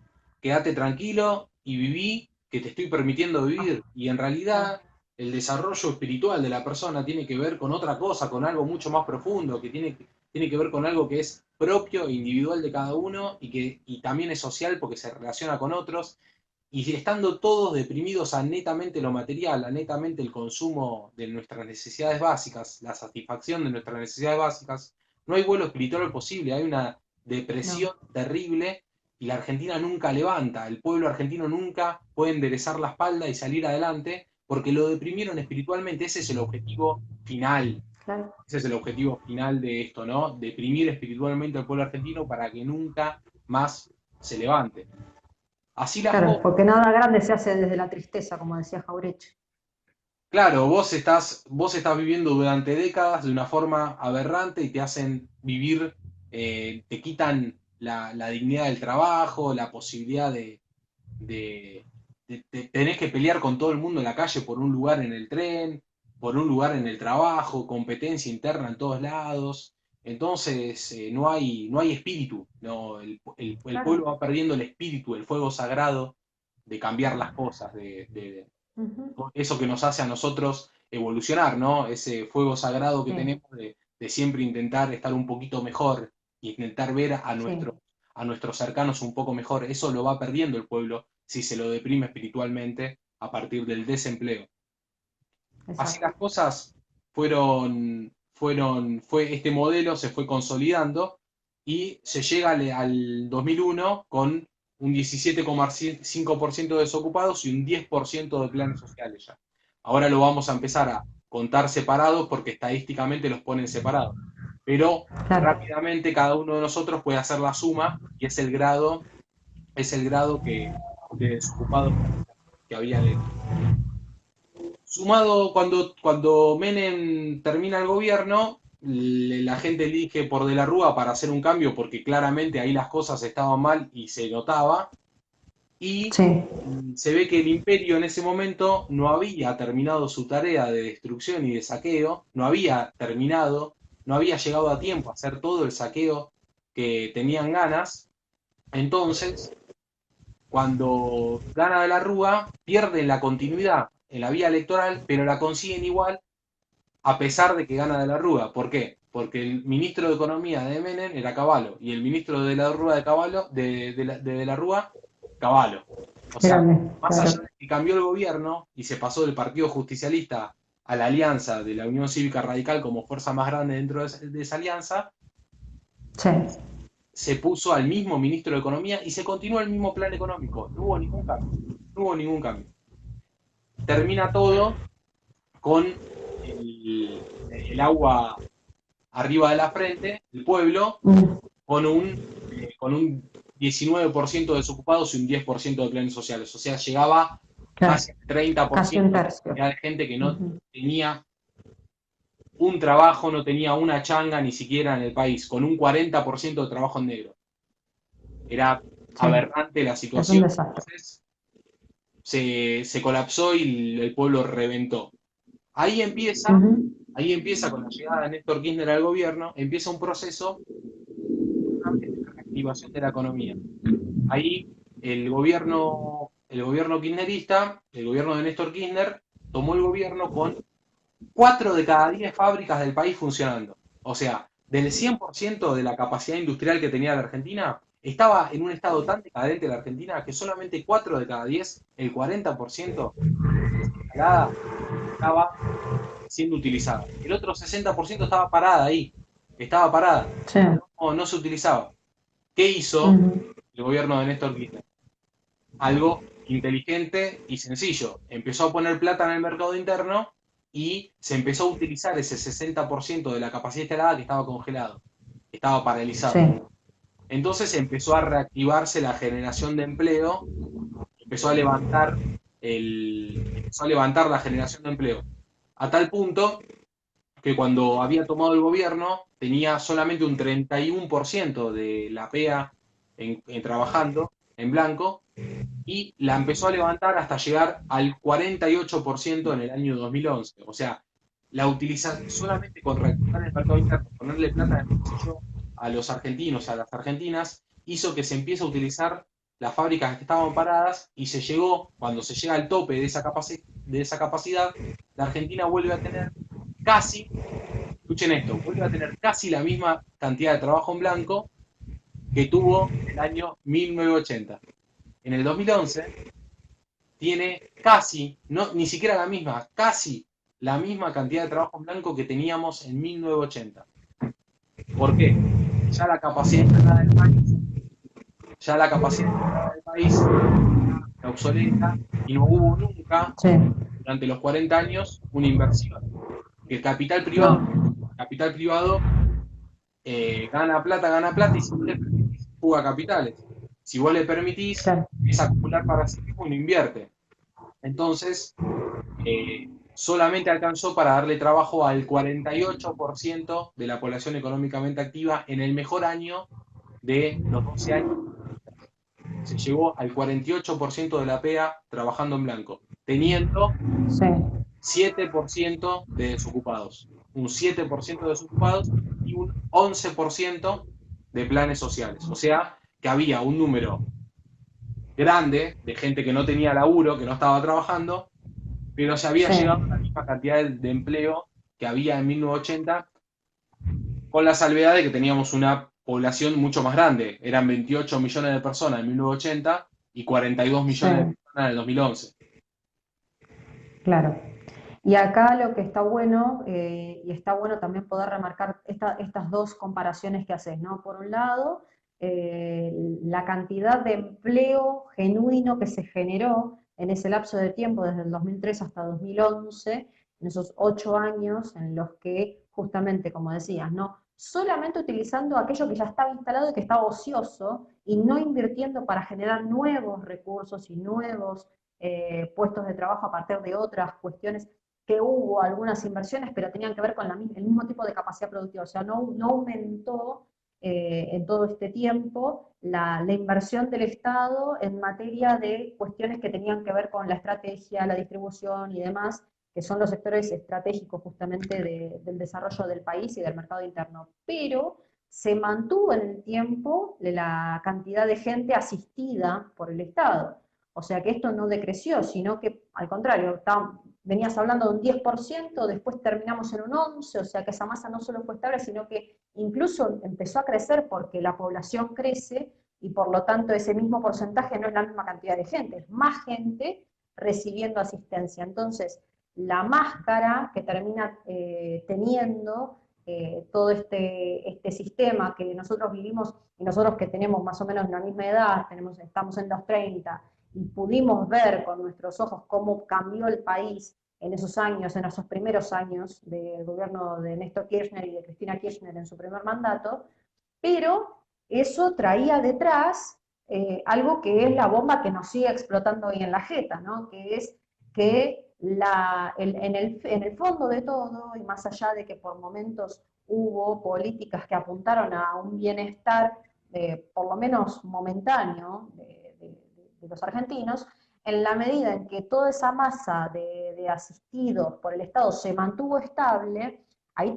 quedate tranquilo y viví que te estoy permitiendo vivir. Y en realidad el desarrollo espiritual de la persona tiene que ver con otra cosa, con algo mucho más profundo, que tiene que ver con algo que es propio e individual de cada uno y también es social porque se relaciona con otros. Y estando todos deprimidos a netamente lo material, a netamente el consumo de nuestras necesidades básicas, la satisfacción de nuestras necesidades básicas, no hay vuelo espiritual posible, hay una depresión No, terrible y la Argentina nunca levanta, el pueblo argentino nunca puede enderezar la espalda y salir adelante porque lo deprimieron espiritualmente, ese es el objetivo final. claro. Ese es el objetivo final de esto, ¿no? Deprimir espiritualmente al pueblo argentino para que nunca más se levante. Así las Claro, cosas. porque nada grande se hace desde la tristeza, como decía Jaureche. Claro, vos estás viviendo durante décadas de una forma aberrante y te hacen vivir, te quitan la dignidad del trabajo, la posibilidad de, tenés que pelear con todo el mundo en la calle por un lugar en el tren, por un lugar en el trabajo, competencia interna en todos lados. Entonces, no hay espíritu, ¿no? El pueblo Claro. va perdiendo el espíritu, el fuego sagrado de cambiar las cosas, Ujú. eso que nos hace a nosotros evolucionar, ¿no? Ese fuego sagrado que Sí, tenemos de siempre intentar estar un poquito mejor y intentar ver sí, a nuestros cercanos un poco mejor. Eso lo va perdiendo el pueblo si se lo deprime espiritualmente a partir del desempleo. Así las exacto. cosas este modelo se fue consolidando y se llega al 2001 con un 17,5% de desocupados y un 10% de planes sociales ya. Ahora lo vamos a empezar a contar separados porque estadísticamente los ponen separados. Pero Claro. rápidamente cada uno de nosotros puede hacer la suma y es el grado de desocupados que había dentro. Sumado cuando Menem termina el gobierno, la gente elige por De la Rúa para hacer un cambio porque claramente ahí las cosas estaban mal y se notaba. Y Sí. se ve que el imperio en ese momento no había terminado su tarea de destrucción y de saqueo, no había terminado, no había llegado a tiempo a hacer todo el saqueo que tenían ganas. Entonces, cuando gana De la Rúa, pierden la continuidad en la vía electoral, pero la consiguen igual a pesar de que gana De la Rúa. ¿Por qué? Porque el ministro de Economía de Menem era Cavallo y el ministro de la Rúa de Cavallo, de la Rúa, Cavallo. O sea, Grande, más allá claro. de que cambió el gobierno y se pasó del Partido Justicialista a la alianza de la Unión Cívica Radical como fuerza más grande dentro de esa alianza, Sí. se puso al mismo ministro de Economía y se continuó el mismo plan económico. No hubo ningún cambio. No hubo ningún cambio. Termina todo con el agua arriba de la frente, el pueblo, Mm, con un 19% de desocupados y un 10% de planes sociales. O sea, llegaba claro. casi al treinta por Casi un ciento tercio. de gente que no Ujú. tenía un trabajo, no tenía una changa ni siquiera en el país, con un 40% de trabajo en negro. Era Sí. aberrante la Es un situación. desastre. Entonces se colapsó y el pueblo reventó. Ahí empieza, Ujú. ahí empieza con la llegada de Néstor Kirchner al gobierno, empieza un proceso de reactivación de la economía. Ahí el gobierno kirchnerista, el gobierno de Néstor Kirchner, tomó el gobierno con 4 de cada 10 fábricas del país funcionando. O sea, del 100% de la capacidad industrial que tenía la Argentina, estaba en un estado tan decadente la Argentina que solamente 4 de cada 10, el 40% de esa instalada, estaba siendo utilizada. El otro 60% estaba parada ahí, estaba parada, Sí. no se utilizaba. ¿Qué hizo Ujú. el gobierno de Néstor Kirchner? Algo inteligente y sencillo. Empezó a poner plata en el mercado interno y se empezó a utilizar ese 60% de la capacidad instalada que estaba congelado, que estaba paralizado. Sí. Entonces empezó a reactivarse la generación de empleo, empezó a levantar empezó a levantar la generación de empleo. A tal punto que cuando había tomado el gobierno tenía solamente un 31% de la PEA trabajando en blanco y la empezó a levantar hasta llegar al 48% en el año 2011. O sea, la utiliza solamente con reactivar el mercado interno, ponerle plata en el bolsillo a los argentinos, a las argentinas, hizo que se empiece a utilizar las fábricas que estaban paradas y se llegó, cuando se llega al tope de esa capacidad, la Argentina vuelve a tener casi, escuchen esto, vuelve a tener casi la misma cantidad de trabajo en blanco que tuvo en el año 1980. En el 2011 tiene casi, no, ni siquiera la misma, casi la misma cantidad de trabajo en blanco que teníamos en 1980. ¿Por qué? Ya la capacidad instalada del país, ya la capacidad instalada del país está obsoleta y no hubo nunca, Sí, durante los 40 años, una inversión. Que no, capital privado gana plata y si vos le permitís, fuga capitales. Si vos le permitís, claro, es acumular para sí mismo y no invierte. Entonces, solamente alcanzó para darle trabajo al 48% de la población económicamente activa en el mejor año de los 12 años. Se llevó al 48% de la PEA trabajando en blanco, teniendo sí, 7% de desocupados. Un 7% de desocupados y un 11% de planes sociales. O sea, que había un número grande de gente que no tenía laburo, que no estaba trabajando, pero se había sí, llegado a la misma cantidad de empleo que había en 1980, con la salvedad de que teníamos una población mucho más grande. Eran 28 millones de personas en 1980 y 42 sí, millones de personas en el 2011. claro. Y acá lo que está bueno, y está bueno también poder remarcar estas dos comparaciones que haces, ¿no? Por un lado, eh, la cantidad de empleo genuino que se generó en ese lapso de tiempo, desde el 2003 hasta 2011, en esos 8 años en los que justamente, como decías, ¿no? Solamente utilizando aquello que ya estaba instalado y que estaba ocioso y no invirtiendo para generar nuevos recursos y nuevos puestos de trabajo a partir de otras cuestiones que hubo algunas inversiones, pero tenían que ver con el mismo tipo de capacidad productiva, o sea, no aumentó en todo este tiempo la inversión del Estado en materia de cuestiones que tenían que ver con la estrategia, la distribución y demás, que son los sectores estratégicos justamente del desarrollo del país y del mercado interno. Pero se mantuvo en el tiempo la cantidad de gente asistida por el Estado. O sea que esto no decreció, sino que al contrario, venías hablando de un 10%, después terminamos en un 11%, o sea que esa masa no solo fue estable, sino que incluso empezó a crecer porque la población crece y por lo tanto ese mismo porcentaje no es la misma cantidad de gente, es más gente recibiendo asistencia. Entonces, la máscara que termina teniendo todo este sistema que nosotros vivimos y nosotros que tenemos más o menos la misma edad, estamos en los 30 y pudimos ver con nuestros ojos cómo cambió el país en esos años, en esos primeros años del gobierno de Néstor Kirchner y de Cristina Kirchner en su primer mandato, pero eso traía detrás algo que es la bomba que nos sigue explotando hoy en la jeta, ¿no? Que es que en el fondo de todo, y más allá de que por momentos hubo políticas que apuntaron a un bienestar, por lo menos momentáneo, de los argentinos, en la medida en que toda esa masa de asistidos por el Estado se mantuvo estable, ahí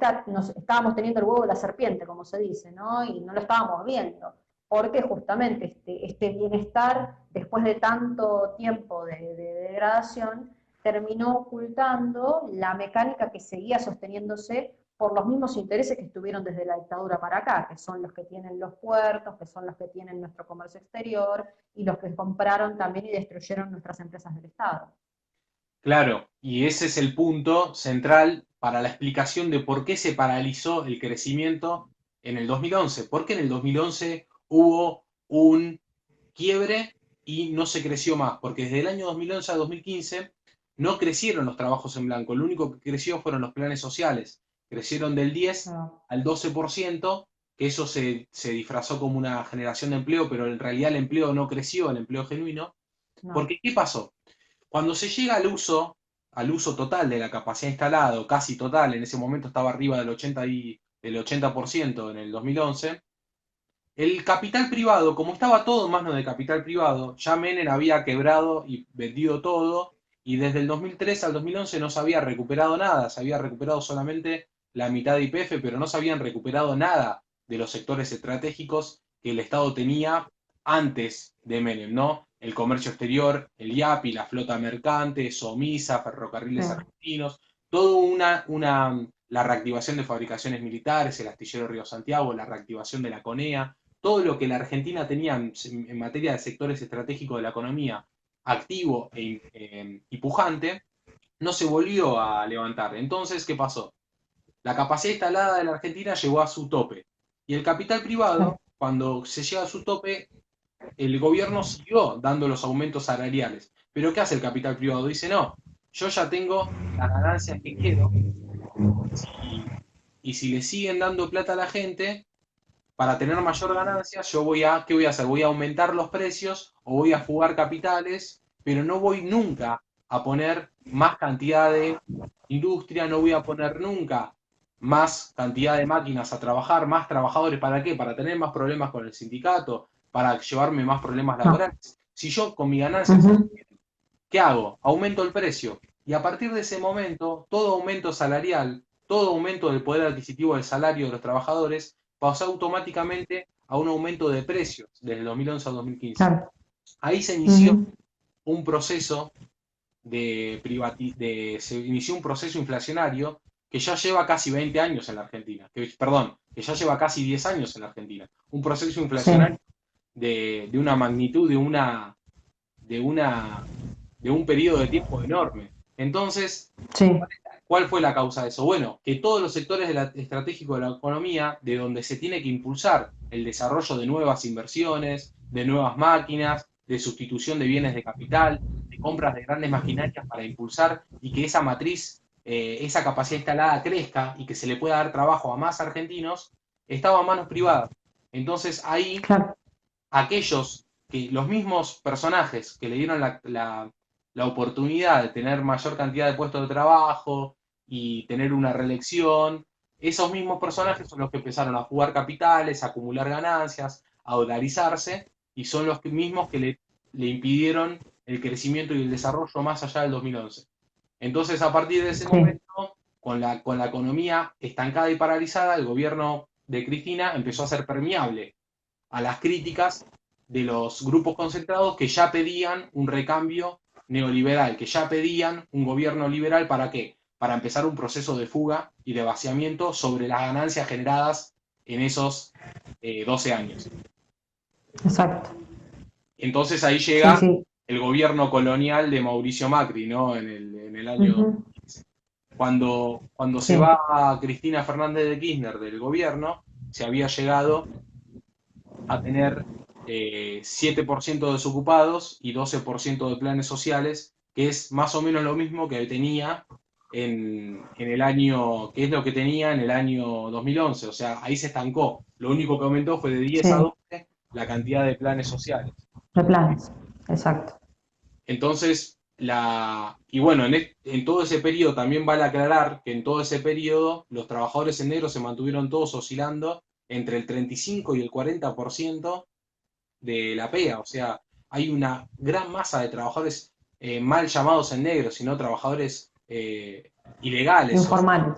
estábamos teniendo el huevo de la serpiente, como se dice, ¿no? Y no lo estábamos viendo, porque justamente este bienestar, después de tanto tiempo de degradación, terminó ocultando la mecánica que seguía sosteniéndose por los mismos intereses que estuvieron desde la dictadura para acá, que son los que tienen los puertos, que son los que tienen nuestro comercio exterior y los que compraron también y destruyeron nuestras empresas del Estado. Claro, y ese es el punto central para la explicación de por qué se paralizó el crecimiento en el 2011. Porque en el 2011 hubo un quiebre y no se creció más. Porque desde el año 2011 a 2015 no crecieron los trabajos en blanco. Lo único que creció fueron los planes sociales. Crecieron del 10 No, al 12%, que eso se disfrazó como una generación de empleo, pero en realidad el empleo no creció, el empleo genuino. no, Porque, ¿qué pasó? Cuando se llega al uso total de la capacidad instalada, o casi total, en ese momento estaba arriba del 80% en el 2011, el capital privado, como estaba todo en manos de capital privado, ya Menem había quebrado y vendido todo, y desde el 2003 al 2011 no se había recuperado nada, se había recuperado solamente la mitad de YPF, pero no se habían recuperado nada de los sectores estratégicos que el Estado tenía antes de Menem, ¿no? El comercio exterior, el IAPI, la flota mercante, SOMISA, ferrocarriles argentinos, todo la reactivación de fabricaciones militares, el astillero Río Santiago, la reactivación de la CONEA, todo lo que la Argentina tenía en materia de sectores estratégicos de la economía activo y pujante, no se volvió a levantar. Entonces, ¿qué pasó? La capacidad instalada de la Argentina llegó a su tope. Y el capital privado, cuando se llega a su tope, el gobierno siguió dando los aumentos salariales. Pero ¿qué hace el capital privado? Dice, no, yo ya tengo las ganancias que quiero y, y si le siguen dando plata a la gente, para tener mayor ganancia, ¿qué voy a hacer? Voy a aumentar los precios o voy a fugar capitales, pero no voy nunca a poner más cantidad de industria, no voy a poner nunca más cantidad de máquinas a trabajar, más trabajadores, ¿para qué? Para tener más problemas con el sindicato, para llevarme más problemas laborales. Si yo con mi ganancia, ¿qué hago? Aumento el precio. Y a partir de ese momento, todo aumento salarial, todo aumento del poder adquisitivo del salario de los trabajadores, pasó automáticamente a un aumento de precios desde el 2011 al 2015. Claro. Ahí se inició un proceso se inició un proceso inflacionario que ya lleva casi 20 años en la Argentina. Que ya lleva casi 10 años en la Argentina. Un proceso inflacionario de una magnitud, de un periodo de tiempo enorme. Entonces, ¿cuál fue la causa de eso? Bueno, que todos los sectores estratégicos de la economía, de donde se tiene que impulsar el desarrollo de nuevas inversiones, de nuevas máquinas, de sustitución de bienes de capital, de compras de grandes maquinarias para impulsar y que esa matriz, esa capacidad instalada crezca y que se le pueda dar trabajo a más argentinos, estaba en manos privadas. Entonces ahí, los mismos personajes que le dieron la oportunidad de tener mayor cantidad de puestos de trabajo y tener una reelección, esos mismos personajes son los que empezaron a jugar capitales, a acumular ganancias, a dolarizarse, y son los mismos que le impidieron el crecimiento y el desarrollo más allá del 2011. Entonces, a partir de ese momento, con la economía estancada y paralizada, el gobierno de Cristina empezó a ser permeable a las críticas de los grupos concentrados que ya pedían un recambio neoliberal, que ya pedían un gobierno liberal. ¿Para qué? Para empezar un proceso de fuga y de vaciamiento sobre las ganancias generadas en esos 12 años. Exacto. Entonces ahí llega el gobierno colonial de Mauricio Macri, ¿no? En el año 2015. Cuando se va Cristina Fernández de Kirchner del gobierno, se había llegado a tener 7% de desocupados y 12% de planes sociales, que es más o menos lo mismo que tenía en el año, que es lo que tenía en el año 2011. O sea, ahí se estancó. Lo único que aumentó fue de 10 a 12 la cantidad de planes sociales. De planes, exacto. Entonces, y bueno, en todo ese periodo también vale aclarar que en todo ese periodo los trabajadores en negro se mantuvieron todos oscilando entre el 35 y el 40% de la pega. O sea, hay una gran masa de trabajadores mal llamados en negro, sino trabajadores ilegales. Informales.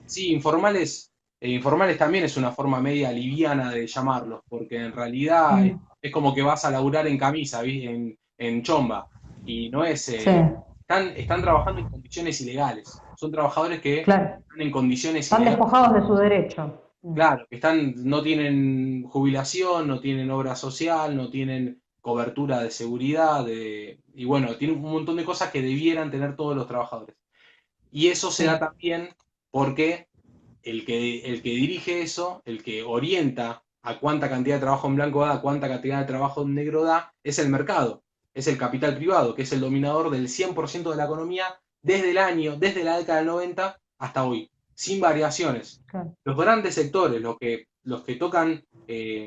Sí, informales. Informales también es una forma media liviana de llamarlos, porque en realidad es como que vas a laburar en camisa, en chomba, y no es... Están trabajando en condiciones ilegales. Son trabajadores que están en condiciones están ilegales. Despojados de su derecho. Claro, que no tienen jubilación, no tienen obra social, no tienen cobertura de seguridad, y bueno, tienen un montón de cosas que debieran tener todos los trabajadores. Y eso se da también porque el que dirige eso, el que orienta a cuánta cantidad de trabajo en blanco da, a cuánta cantidad de trabajo en negro da, es el mercado, es el capital privado, que es el dominador del 100% de la economía desde la década del 90 hasta hoy, sin variaciones. Los grandes sectores, los que tocan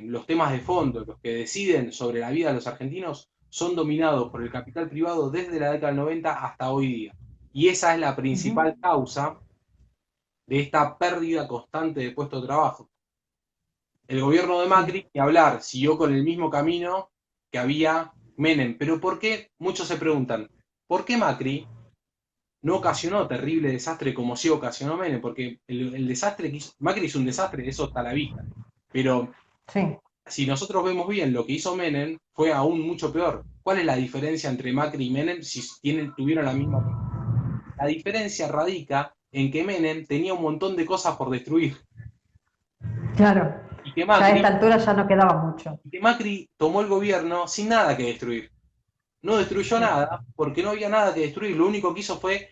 los temas de fondo, los que deciden sobre la vida de los argentinos, son dominados por el capital privado desde la década del 90 hasta hoy día. Y esa es la principal causa de esta pérdida constante de puestos de trabajo. El gobierno de Macri, ni hablar, siguió con el mismo camino que había Menem. Pero ¿por qué? Muchos se preguntan, ¿por qué Macri no ocasionó terrible desastre como sí ocasionó Menem? Porque el desastre que hizo, Macri hizo un desastre, eso está a la vista. Pero si nosotros vemos bien lo que hizo Menem, fue aún mucho peor. ¿Cuál es la diferencia entre Macri y Menem si tuvieron la misma? La diferencia radica en que Menem tenía un montón de cosas por destruir Claro, y que ya a esta Macri, altura ya no quedaba mucho. y que Macri tomó el gobierno sin nada que destruir. No destruyó Sí, nada porque no había nada que destruir. Lo único que hizo fue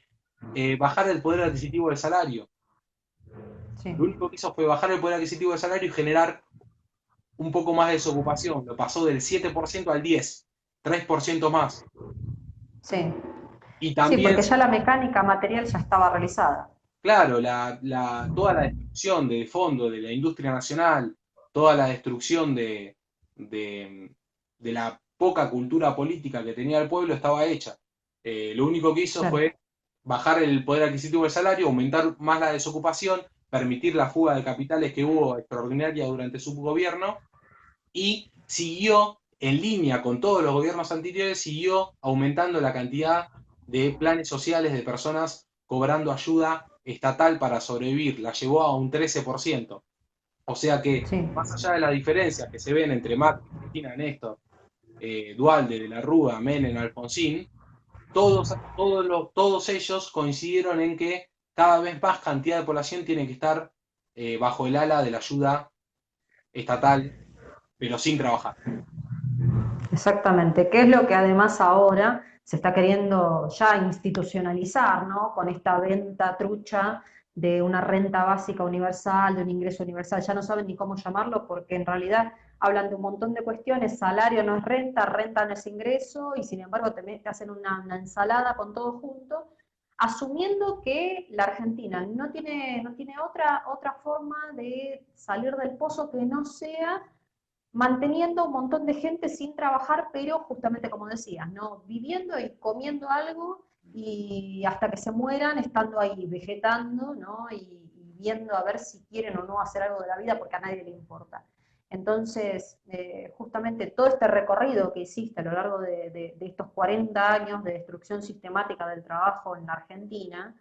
bajar el poder adquisitivo del salario. sí. Lo único que hizo fue bajar el poder adquisitivo del salario y generar un poco más de desocupación. Lo pasó del 7% al 10%, 3% más. Sí, Y sí, también, porque ya la mecánica material ya estaba realizada. claro, toda la destrucción de fondo de la industria nacional, toda la destrucción de, de la poca cultura política que tenía el pueblo estaba hecha. Lo único que hizo Claro. fue bajar el poder adquisitivo del salario, aumentar más la desocupación, permitir la fuga de capitales que hubo extraordinaria durante su gobierno y siguió en línea con todos los gobiernos anteriores, siguió aumentando la cantidad de planes sociales de personas cobrando ayuda estatal para sobrevivir, la llevó a un 13%. O sea que, Sí, más allá de las diferencias que se ven entre Macri, Cristina, Néstor, Dualde, De la Rúa, Menem, Alfonsín, todos ellos coincidieron en que cada vez más cantidad de población tiene que estar bajo el ala de la ayuda estatal, pero sin trabajar. exactamente. ¿Qué es lo que además ahora se está queriendo ya institucionalizar, ¿no? Con esta venta trucha de una renta básica universal, de un ingreso universal. Ya no saben ni cómo llamarlo porque en realidad hablan de un montón de cuestiones. Salario no es renta, renta no es ingreso, y sin embargo te hacen una ensalada con todo junto, asumiendo que la Argentina no tiene otra forma de salir del pozo que no sea manteniendo un montón de gente sin trabajar, pero justamente como decías, ¿no? Viviendo y comiendo algo y hasta que se mueran, estando ahí vegetando, ¿no? Y viendo a ver si quieren o no hacer algo de la vida porque a nadie le importa. Entonces, justamente todo este recorrido que hiciste a lo largo de estos 40 años de destrucción sistemática del trabajo en la Argentina,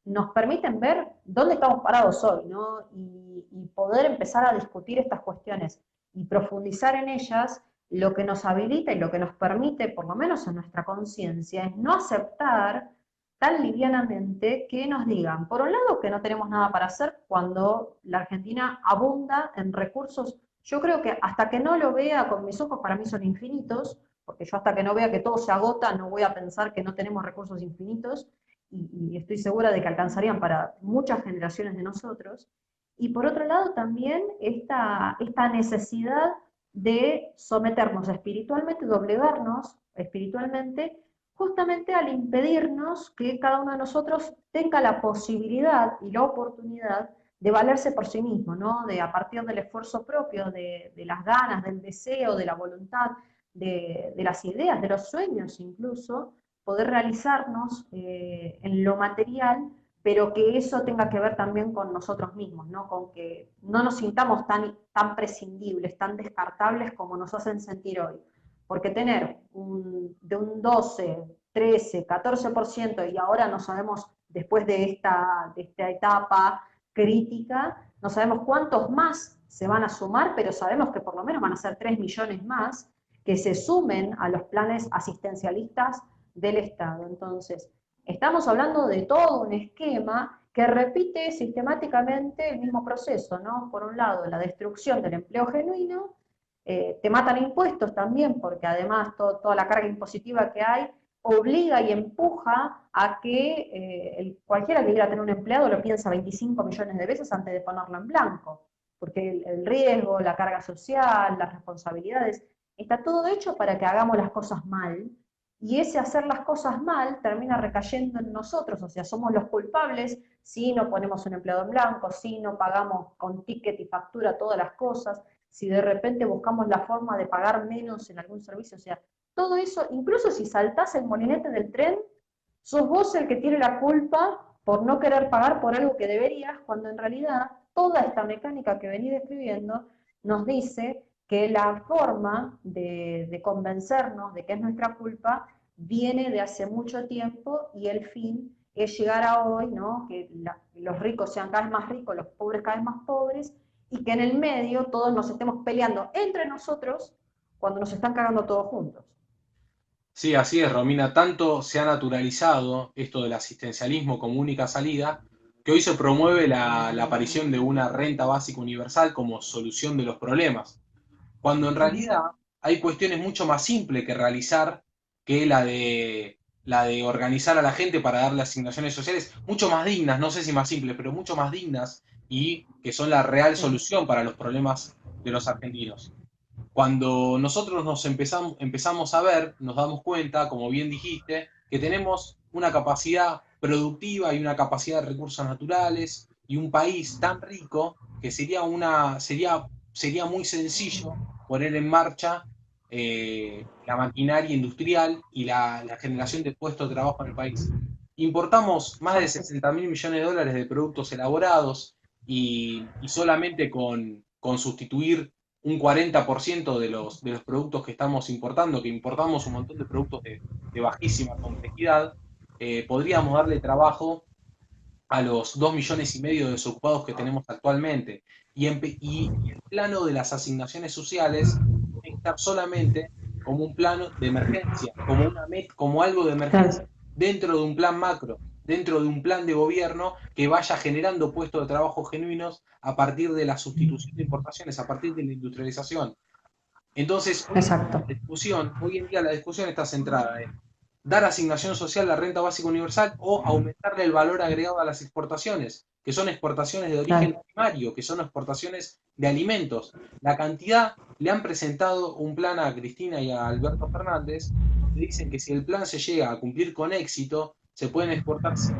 nos permiten ver dónde estamos parados hoy, ¿no? Y poder empezar a discutir estas cuestiones y profundizar en ellas, lo que nos habilita y lo que nos permite, por lo menos en nuestra conciencia, es no aceptar tan livianamente que nos digan, por un lado, que no tenemos nada para hacer cuando la Argentina abunda en recursos. Yo creo que hasta que no lo vea con mis ojos, para mí son infinitos, porque yo hasta que no vea que todo se agota, no voy a pensar que no tenemos recursos infinitos, y estoy segura de que alcanzarían para muchas generaciones de nosotros. Y por otro lado también esta necesidad de someternos espiritualmente, doblegarnos espiritualmente, justamente al impedirnos que cada uno de nosotros tenga la posibilidad y la oportunidad de valerse por sí mismo, ¿no? De a partir del esfuerzo propio, de las ganas, del deseo, de la voluntad, de las ideas, de los sueños incluso, poder realizarnos en lo material, pero que eso tenga que ver también con nosotros mismos, ¿no? Con que no nos sintamos tan prescindibles, tan descartables como nos hacen sentir hoy. Porque tener de un 12, 13, 14% y ahora no sabemos, después de esta etapa crítica, no sabemos cuántos más se van a sumar, pero sabemos que por lo menos van a ser 3 millones más que se sumen a los planes asistencialistas del Estado. Entonces, estamos hablando de todo un esquema que repite sistemáticamente el mismo proceso, ¿no? Por un lado, la destrucción del empleo genuino, te matan impuestos también, porque además toda la carga impositiva que hay obliga y empuja a que cualquiera que quiera tener un empleado lo piensa 25 millones de veces antes de ponerlo en blanco, porque el riesgo, la carga social, las responsabilidades, está todo hecho para que hagamos las cosas mal, y ese hacer las cosas mal termina recayendo en nosotros, o sea, somos los culpables si no ponemos un empleado en blanco, si no pagamos con ticket y factura todas las cosas, si de repente buscamos la forma de pagar menos en algún servicio, o sea, todo eso, incluso si saltás el molinete del tren, sos vos el que tiene la culpa por no querer pagar por algo que deberías, cuando en realidad toda esta mecánica que venís describiendo nos dice que la forma de convencernos de que es nuestra culpa viene de hace mucho tiempo, y el fin es llegar a hoy, ¿no? Que los ricos sean cada vez más ricos, los pobres cada vez más pobres, y que en el medio todos nos estemos peleando entre nosotros cuando nos están cagando todos juntos. Sí, así es, Romina. Tanto se ha naturalizado esto del asistencialismo como única salida, que hoy se promueve la aparición de una renta básica universal como solución de los problemas, cuando en realidad hay cuestiones mucho más simples que realizar que la de organizar a la gente para darle asignaciones sociales, mucho más dignas, no sé si más simples, pero mucho más dignas y que son la real Sí, solución para los problemas de los argentinos. Cuando nosotros empezamos a ver, nos damos cuenta, como bien dijiste, que tenemos una capacidad productiva y una capacidad de recursos naturales y un país tan rico que sería muy sencillo poner en marcha la maquinaria industrial y la generación de puestos de trabajo en el país. Importamos más de exacto. 60.000 millones de dólares de productos elaborados y solamente con sustituir un 40% de los productos que estamos importando, que importamos un montón de productos de bajísima complejidad, podríamos darle trabajo a los 2,5 millones de desocupados que tenemos actualmente. Y el plano de las asignaciones sociales tiene que estar solamente como un plano de emergencia, como algo de emergencia Claro, dentro de un plan macro, dentro de un plan de gobierno que vaya generando puestos de trabajo genuinos a partir de la sustitución de importaciones, a partir de la industrialización. Entonces, exacto. hoy en día la discusión está centrada en dar asignación social a la renta básica universal o aumentarle el valor agregado a las exportaciones, que son exportaciones de origen Claro. primario, que son exportaciones de alimentos. La cantidad, le han presentado un plan a Cristina y a Alberto Fernández, donde dicen que si el plan se llega a cumplir con éxito, se pueden exportar $100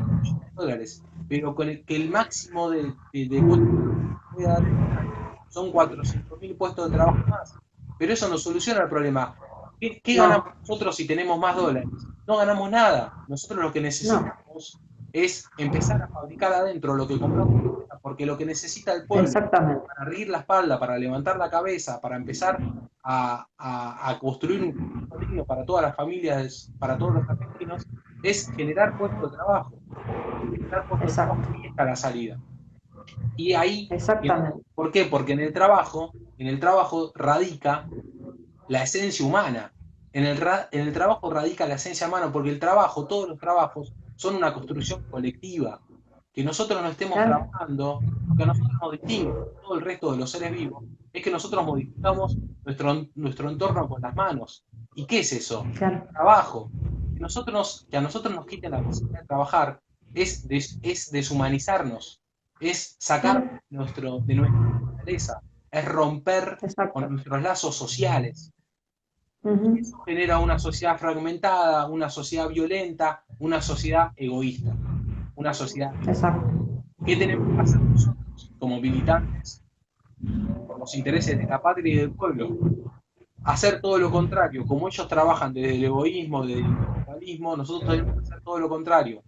millones, pero que el máximo de puestos que puede dar el plan son 400.000 puestos de trabajo más. Pero eso no soluciona el problema. ¿Qué ganamos No, nosotros si tenemos más dólares? No ganamos nada. Nosotros lo que no, necesitamos es empezar a fabricar adentro lo que compramos afuera, porque lo que necesita el pueblo exactamente. para erguir la espalda, para levantar la cabeza, para empezar a construir un futuro digno para todas las familias, para todos los argentinos, es generar puestos de trabajo. Generar puestos de trabajo, Exacto. ahí está la salida. Y ahí, Exactamente. ¿por qué? Porque en el trabajo radica la esencia humana. En el trabajo radica la esencia humana, porque el trabajo, todos los trabajos, son una construcción colectiva. Que nosotros no estemos Claro, trabajando, lo que a nosotros nos distingue de todo el resto de los seres vivos, es que nosotros modificamos nuestro entorno con las manos. ¿Y qué es eso? claro. Trabajo. Que a nosotros nos quiten la posibilidad de trabajar es deshumanizarnos, es sacar Claro, de nuestra naturaleza, es romper con exacto. nuestros lazos sociales. Y Ujú, eso genera una sociedad fragmentada, una sociedad violenta, una sociedad egoísta, una sociedad exacto. injusta. ¿Qué tenemos que hacer nosotros como militantes por los intereses de la patria y del pueblo? Hacer todo lo contrario. Como ellos trabajan desde el egoísmo, desde el individualismo, nosotros tenemos que hacer todo lo contrario.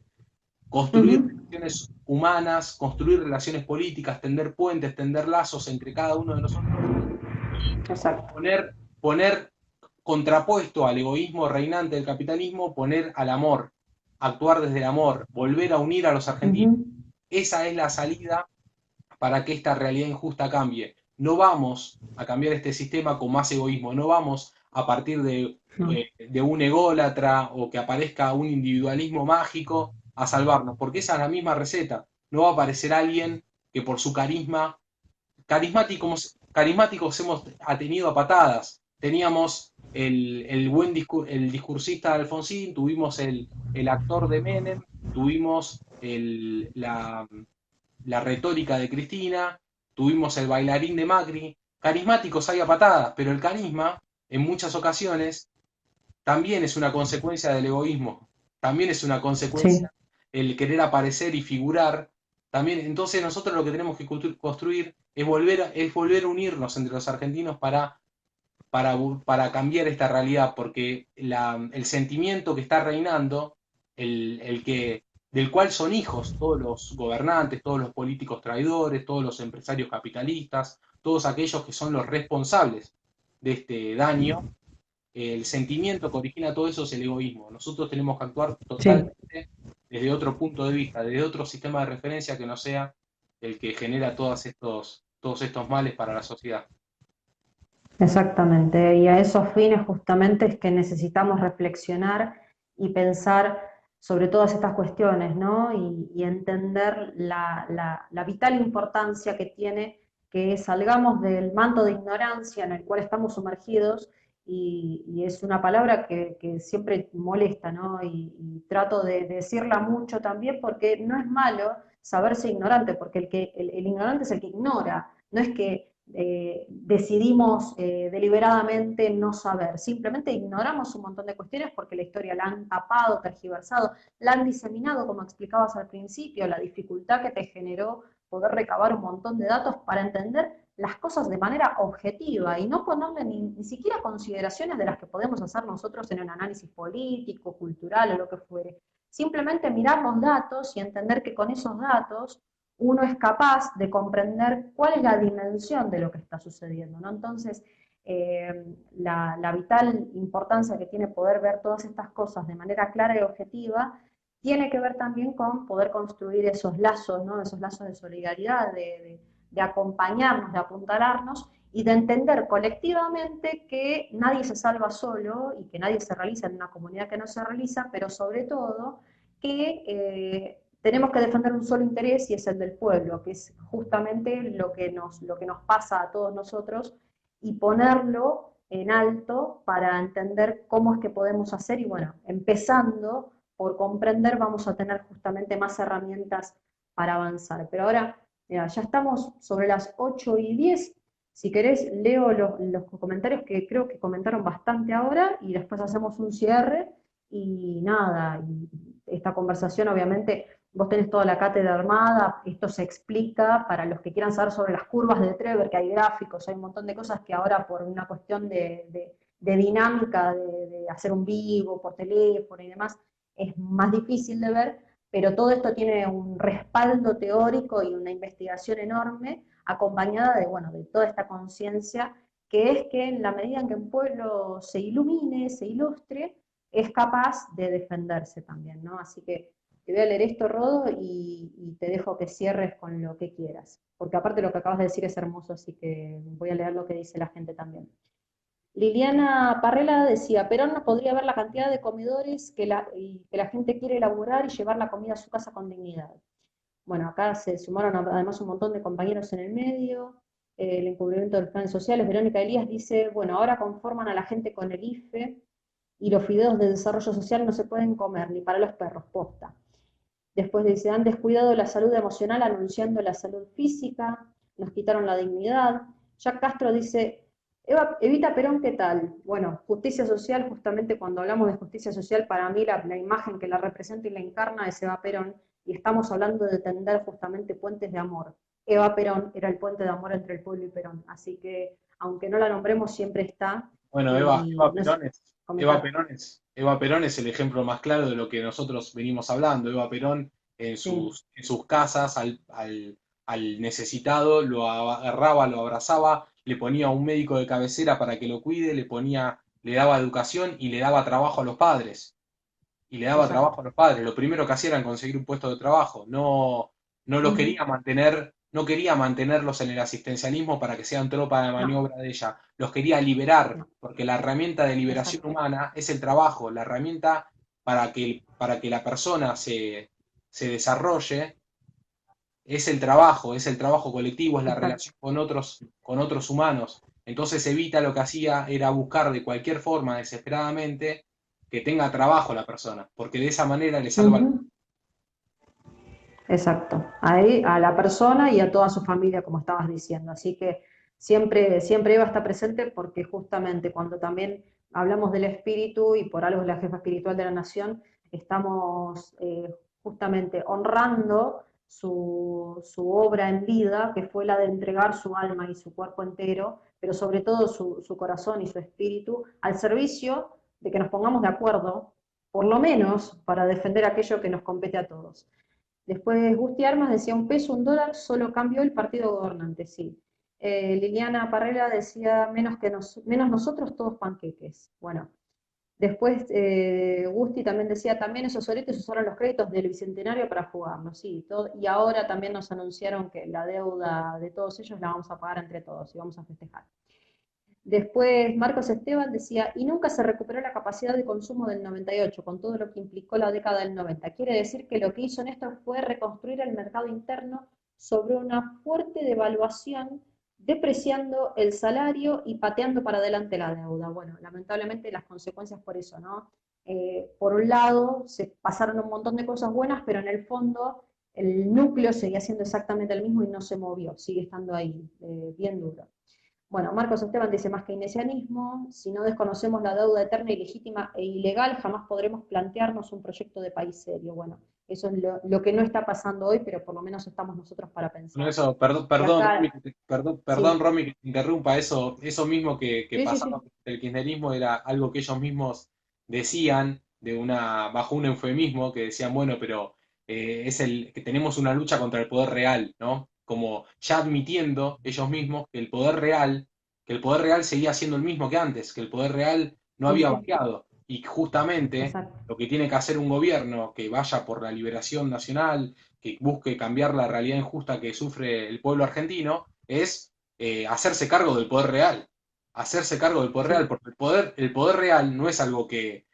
Construir Ujú, relaciones humanas, construir relaciones políticas, tender puentes, tender lazos entre cada uno de nosotros y exacto. poner contrapuesto al egoísmo reinante del capitalismo, poner al amor, actuar desde el amor, volver a unir a los argentinos. Ujú, Esa es la salida para que esta realidad injusta cambie. No vamos a cambiar este sistema con más egoísmo, no vamos a partir no, de un ególatra o que aparezca un individualismo mágico a salvarnos, porque esa es la misma receta. No va a aparecer alguien que por su carismáticos hemos tenido a patadas. Teníamos el discursista de Alfonsín, tuvimos el actor de Menem, tuvimos la retórica de Cristina, tuvimos el bailarín de Macri. Carismáticos hay a patadas, pero el carisma, en muchas ocasiones, también es una consecuencia del egoísmo, también es una sí, consecuencia el querer aparecer y figurar. También, entonces nosotros lo que tenemos que construir es volver a unirnos entre los argentinos para cambiar esta realidad, porque el sentimiento que está reinando, del cual son hijos todos los gobernantes, todos los políticos traidores, todos los empresarios capitalistas, todos aquellos que son los responsables de este daño, el sentimiento que origina todo eso es el egoísmo. Nosotros tenemos que actuar sí, totalmente desde otro punto de vista, desde otro sistema de referencia que no sea el que genera todos todos estos males para la sociedad. Exactamente, y a esos fines justamente es que necesitamos reflexionar y pensar sobre todas estas cuestiones, ¿no? Y entender la vital importancia que tiene que salgamos del manto de ignorancia en el cual estamos sumergidos, y es una palabra que siempre molesta, ¿no? Y trato de decirla mucho también porque no es malo saberse ignorante, porque el ignorante es el que ignora, no es que decidimos deliberadamente no saber, simplemente ignoramos un montón de cuestiones porque la historia la han tapado, tergiversado, la han diseminado, como explicabas al principio, la dificultad que te generó poder recabar un montón de datos para entender las cosas de manera objetiva y no ponerle ni siquiera consideraciones de las que podemos hacer nosotros en un análisis político, cultural o lo que fuere. Simplemente mirar los datos y entender que con esos datos uno es capaz de comprender cuál es la dimensión de lo que está sucediendo, ¿no? Entonces, la vital importancia que tiene poder ver todas estas cosas de manera clara y objetiva tiene que ver también con poder construir esos lazos, ¿no? Esos lazos de solidaridad, de acompañarnos, de apuntalarnos y de entender colectivamente que nadie se salva solo y que nadie se realiza en una comunidad que no se realiza, pero sobre todo que tenemos que defender un solo interés y es el del pueblo, que es justamente lo que nos pasa a todos nosotros y ponerlo en alto para entender cómo es que podemos hacer y bueno, empezando por comprender vamos a tener justamente más herramientas para avanzar. Pero ahora, mira, ya estamos sobre las 8:10. Si querés, leo los comentarios que creo que comentaron bastante ahora y después hacemos un cierre y nada, y esta conversación obviamente vos tenés toda la cátedra armada, esto se explica para los que quieran saber sobre las curvas de Trevor, que hay gráficos, hay un montón de cosas que ahora por una cuestión de dinámica, de hacer un vivo por teléfono y demás, es más difícil de ver, pero todo esto tiene un respaldo teórico y una investigación enorme, acompañada de, bueno, de toda esta conciencia, que es que en la medida en que un pueblo se ilumine, se ilustre, es capaz de defenderse también, ¿no? Así que te voy a leer esto, Rodo, y te dejo que cierres con lo que quieras, porque aparte lo que acabas de decir es hermoso, así que voy a leer lo que dice la gente también. Liliana Parrela decía, Perón no podría ver la cantidad de comedores que la gente quiere elaborar y llevar la comida a su casa con dignidad. Bueno, acá se sumaron además un montón de compañeros en el medio, el encubrimiento de los planes sociales. Verónica Elías dice, bueno, ahora conforman a la gente con el IFE y los fideos de desarrollo social no se pueden comer, ni para los perros, posta. Después dice, han descuidado la salud emocional anunciando la salud física, nos quitaron la dignidad. Jack Castro dice, Evita Perón, ¿qué tal? Bueno, justicia social, justamente cuando hablamos de justicia social, para mí la imagen que la representa y la encarna es Eva Perón, y estamos hablando de tender justamente puentes de amor. Eva Perón era el puente de amor entre el pueblo y Perón, así que aunque no la nombremos, siempre está. Bueno, Y no sé, comentar. Eva Perón es el ejemplo más claro de lo que nosotros venimos hablando. Eva Perón Sí, en sus casas al necesitado lo agarraba, lo abrazaba, le ponía un médico de cabecera para que lo cuide, le daba educación y le daba trabajo a los padres. Y le daba exacto. trabajo a los padres. Lo primero que hacía era conseguir un puesto de trabajo. No los Ujú, quería mantener, no quería mantenerlos en el asistencialismo para que sean tropa de no, maniobra de ella. Los quería liberar, no, porque la herramienta de liberación exacto, humana es el trabajo. La herramienta para que la persona se desarrolle es el trabajo colectivo, es la exacto. relación con otros humanos. Entonces Evita lo que hacía era buscar de cualquier forma, desesperadamente, que tenga trabajo la persona, porque de esa manera le salva. Ujú, exacto. Ahí a la persona y a toda su familia, como estabas diciendo. Así que siempre, siempre Eva está presente porque justamente cuando también hablamos del espíritu y por algo es la jefa espiritual de la nación, estamos justamente honrando su obra en vida, que fue la de entregar su alma y su cuerpo entero, pero sobre todo su corazón y su espíritu, al servicio de que nos pongamos de acuerdo, por lo menos para defender aquello que nos compete a todos. Después Gusti Armas decía un peso, un dólar, solo cambió el partido gobernante, sí. Liliana Parrera decía menos nosotros, todos panqueques. Bueno, Después, Gusti también decía, también esos soretes usaron los créditos del Bicentenario para jugarlo, sí, y ahora también nos anunciaron que la deuda de todos ellos la vamos a pagar entre todos y vamos a festejar. Después Marcos Esteban decía, y nunca se recuperó la capacidad de consumo del 98, con todo lo que implicó la década del 90. Quiere decir que lo que hizo Néstor fue reconstruir el mercado interno sobre una fuerte devaluación, depreciando el salario y pateando para adelante la deuda. Bueno, lamentablemente las consecuencias por eso, ¿no? Por un lado, se pasaron un montón de cosas buenas, pero en el fondo el núcleo seguía siendo exactamente el mismo y no se movió, sigue estando ahí, bien duro. Bueno, Marcos Esteban dice más keynesianismo, si no desconocemos la deuda eterna, ilegítima e ilegal, jamás podremos plantearnos un proyecto de país serio. Bueno, eso es lo que no está pasando hoy, pero por lo menos estamos nosotros para Bueno, pensarlo. eso, perdón, Y perdón, Romy, acá, perdón, sí, Romy, que te interrumpa, eso mismo que sí, sí, pasaba sí, con el kirchnerismo era algo que ellos mismos decían bajo un eufemismo, que decían, bueno, pero es el que tenemos una lucha contra el poder real, ¿no? Como ya admitiendo ellos mismos que el poder real seguía siendo el mismo que antes, que el poder real no sí, había sí, variado. Y justamente exacto. lo que tiene que hacer un gobierno que vaya por la liberación nacional, que busque cambiar la realidad injusta que sufre el pueblo argentino, es hacerse cargo del poder real. Hacerse cargo del poder real, Sí, porque el poder real no es algo que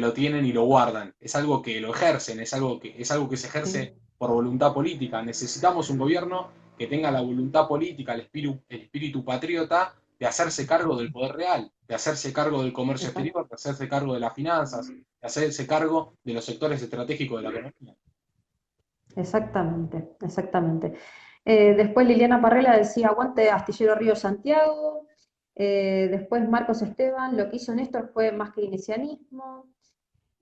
lo tienen y lo guardan, es algo que lo ejercen, es algo que se ejerce sí, por voluntad política. Necesitamos un gobierno que tenga la voluntad política, el espíritu patriota de hacerse cargo del poder real, de hacerse cargo del comercio exacto. exterior, de hacerse cargo de las finanzas, de hacerse cargo de los sectores estratégicos de la economía. Exactamente, exactamente. Después Liliana Parrela decía, aguante Astillero Río Santiago. Después Marcos Esteban, lo que hizo Néstor fue más keynesianismo.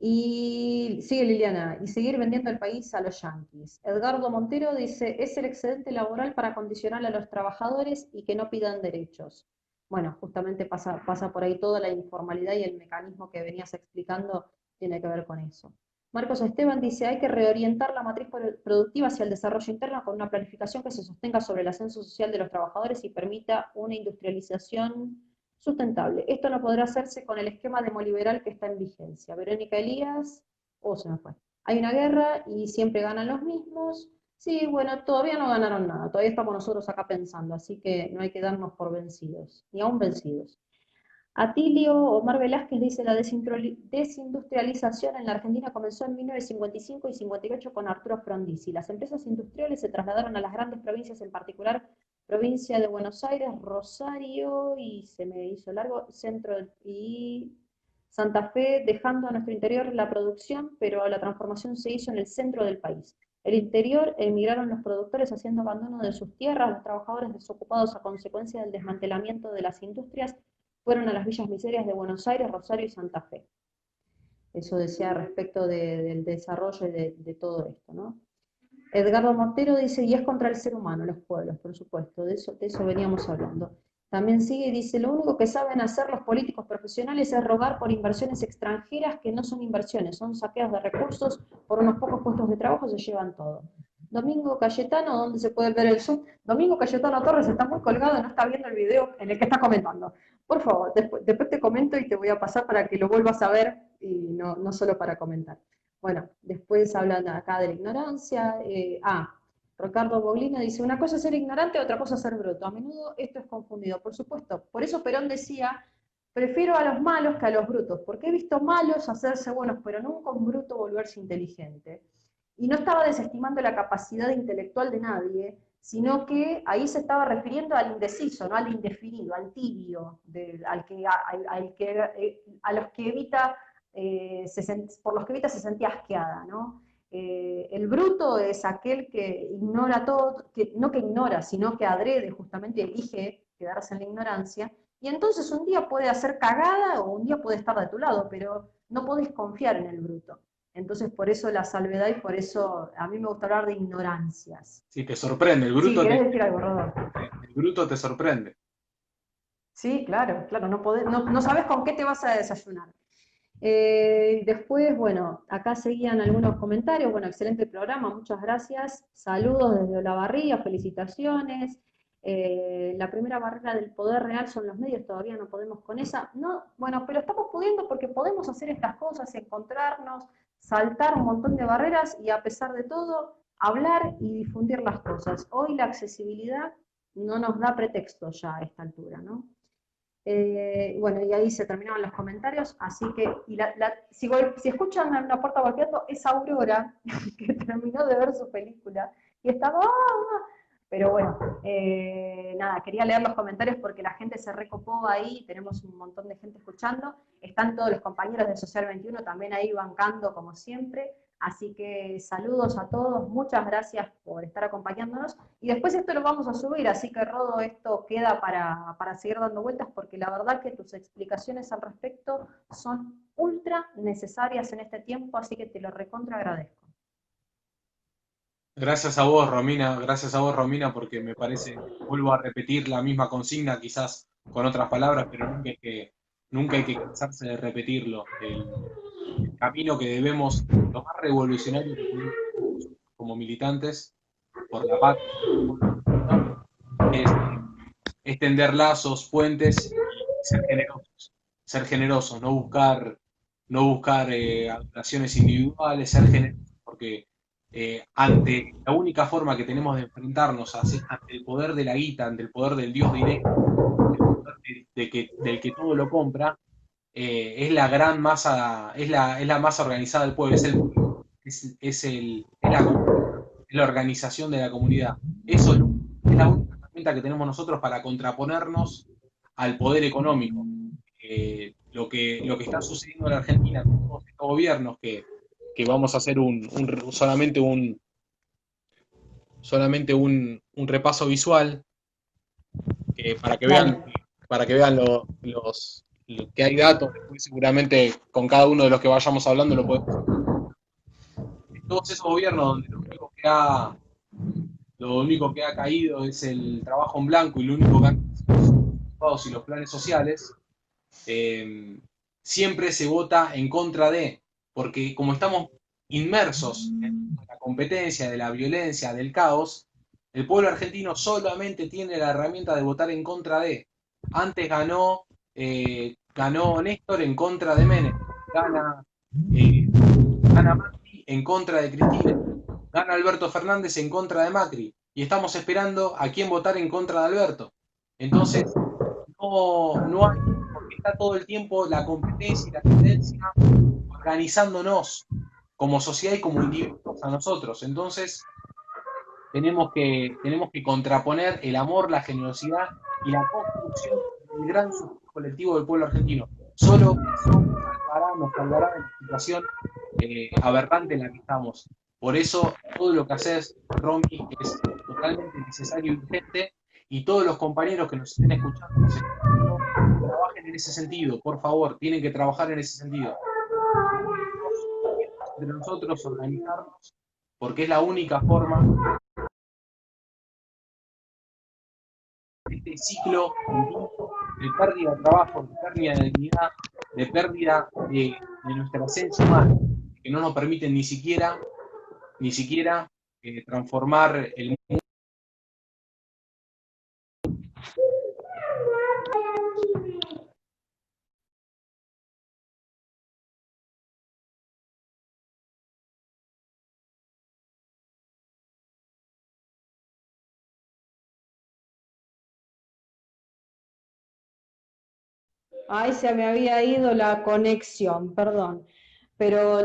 Y sigue Liliana, y seguir vendiendo el país a los yanquis. Edgardo Montero dice, es el excedente laboral para condicionar a los trabajadores y que no pidan derechos. Bueno, justamente pasa por ahí toda la informalidad y el mecanismo que venías explicando tiene que ver con eso. Marcos Esteban dice, hay que reorientar la matriz productiva hacia el desarrollo interno con una planificación que se sostenga sobre el ascenso social de los trabajadores y permita una industrialización sustentable. Esto no podrá hacerse con el esquema demoliberal que está en vigencia. Verónica Elías, se me fue. Hay una guerra y siempre ganan los mismos. Sí, bueno, todavía no ganaron nada, todavía estamos nosotros acá pensando, así que no hay que darnos por vencidos, ni aún vencidos. Atilio Omar Velázquez dice la desindustrialización en la Argentina comenzó en 1955 y 58 con Arturo Frondizi. Las empresas industriales se trasladaron a las grandes provincias, en particular provincia de Buenos Aires, Rosario y se me hizo largo, Centro y Santa Fe, dejando a nuestro interior la producción, pero la transformación se hizo en el centro del país. El interior emigraron los productores haciendo abandono de sus tierras, los trabajadores desocupados a consecuencia del desmantelamiento de las industrias fueron a las villas miserias de Buenos Aires, Rosario y Santa Fe. Eso decía respecto del desarrollo y de todo esto, ¿no? Edgardo Montero dice, y es contra el ser humano, los pueblos, por supuesto, de eso veníamos hablando. También sigue y dice, lo único que saben hacer los políticos profesionales es rogar por inversiones extranjeras que no son inversiones, son saqueos de recursos, por unos pocos puestos de trabajo se llevan todo. Domingo Cayetano, ¿dónde se puede ver el Zoom? Domingo Cayetano Torres está muy colgado, no está viendo el video en el que está comentando. Por favor, después te comento y te voy a pasar para que lo vuelvas a ver y no solo para comentar. Bueno, después hablan acá de la ignorancia. Ricardo Boglino dice, una cosa es ser ignorante, otra cosa es ser bruto. A menudo esto es confundido, por supuesto. Por eso Perón decía, prefiero a los malos que a los brutos, porque he visto malos hacerse buenos, pero nunca un bruto volverse inteligente. Y no estaba desestimando la capacidad intelectual de nadie, sino que ahí se estaba refiriendo al indeciso, ¿no? Al indefinido, al tibio, a los que evita por los que Evita se sentía asqueada, ¿no? El bruto es aquel que ignora todo, no que ignora, sino que adrede, justamente elige quedarse en la ignorancia, y entonces un día puede hacer cagada o un día puede estar de tu lado, pero no podés confiar en el bruto. Entonces por eso la salvedad y por eso a mí me gusta hablar de ignorancias. Si te sorprende, Sí, ¿querés decir algo, Rodolfo? el bruto te sorprende. Sí, claro, claro, no sabes con qué te vas a desayunar. Después, bueno, acá seguían algunos comentarios. Bueno, excelente programa, muchas gracias. Saludos desde Olavarría, felicitaciones. La primera barrera del poder real son los medios, todavía no podemos con esa. No, bueno, pero estamos pudiendo porque podemos hacer estas cosas, encontrarnos, saltar un montón de barreras y a pesar de todo, hablar y difundir las cosas. Hoy la accesibilidad no nos da pretexto ya a esta altura, ¿no? Bueno, y ahí se terminaban los comentarios, así que, si escuchan una puerta golpeando, es Aurora, que terminó de ver su película, y estaba, pero bueno, nada, quería leer los comentarios porque la gente se recopó ahí, tenemos un montón de gente escuchando, están todos los compañeros de Social 21 también ahí bancando como siempre, así que saludos a todos, muchas gracias por estar acompañándonos, y después esto lo vamos a subir, así que Rodo, esto queda para seguir dando vueltas, porque la verdad que tus explicaciones al respecto son ultra necesarias en este tiempo, así que te lo recontra agradezco. Gracias a vos, Romina, porque me parece, vuelvo a repetir la misma consigna, quizás con otras palabras, pero nunca hay que cansarse de repetirlo. El camino que debemos, lo más revolucionario que tenemos como militantes por la patria, es extender lazos, puentes y ser generosos, no buscar adaptaciones individuales, ser generosos, porque ante la única forma que tenemos de enfrentarnos ante el poder de la guita, ante el poder del dios dinero, el poder del que todo lo compra, es la gran masa, es la masa organizada del pueblo, es la organización de la comunidad. Eso es la única herramienta que tenemos nosotros para contraponernos al poder económico. Lo que está sucediendo en la Argentina con todos estos gobiernos que vamos a hacer solamente un repaso visual Dale. para que vean que hay datos, después seguramente con cada uno de los que vayamos hablando lo podemos. Todos esos gobiernos donde lo único que ha caído es el trabajo en blanco y lo único que han los y los planes sociales, siempre se vota en contra de, porque como estamos inmersos en la competencia, de la violencia, del caos, el pueblo argentino solamente tiene la herramienta de votar en contra de. Antes ganó Néstor en contra de Menem, gana Macri en contra de Cristina, gana Alberto Fernández en contra de Macri, y estamos esperando a quién votar en contra de Alberto. Entonces, no hay, porque está todo el tiempo la competencia y la tendencia organizándonos como sociedad y como individuos a nosotros. Entonces, tenemos que contraponer el amor, la generosidad y la construcción del gran sujeto colectivo del pueblo argentino. Solo eso nos salvará de la situación aberrante en la que estamos. Por eso, todo lo que haces, Romy, es totalmente necesario y urgente, y todos los compañeros que nos estén escuchando, trabajen en ese sentido, por favor, tienen que trabajar en ese sentido. Entre nosotros, organizarnos, porque es la única forma de este ciclo de pérdida de trabajo, de pérdida de dignidad, de pérdida de nuestra esencia humana, que no nos permiten ni siquiera transformar el mundo. Ahí se me había ido la conexión, perdón. Pero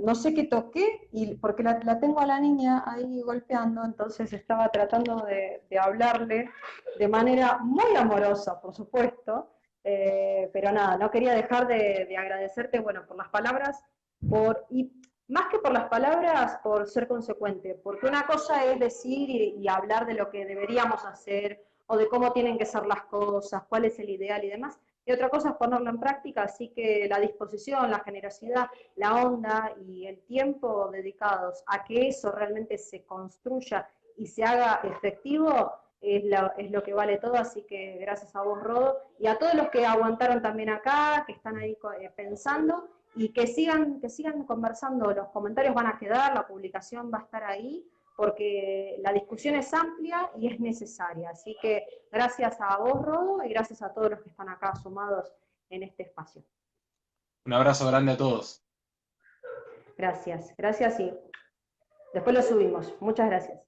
no sé qué toqué, porque la tengo a la niña ahí golpeando, entonces estaba tratando de hablarle de manera muy amorosa, por supuesto, pero nada, no quería dejar de agradecerte, bueno, por las palabras, y más que por las palabras, por ser consecuente, porque una cosa es decir y hablar de lo que deberíamos hacer, o de cómo tienen que ser las cosas, cuál es el ideal y demás, y otra cosa es ponerlo en práctica, así que la disposición, la generosidad, la onda y el tiempo dedicados a que eso realmente se construya y se haga efectivo es lo que vale todo, así que gracias a vos, Rodo, y a todos los que aguantaron también acá, que están ahí pensando, y que sigan conversando, los comentarios van a quedar, la publicación va a estar ahí, porque la discusión es amplia y es necesaria. Así que gracias a vos, Rodo, y gracias a todos los que están acá sumados en este espacio. Un abrazo grande a todos. Gracias, gracias y después lo subimos. Muchas gracias.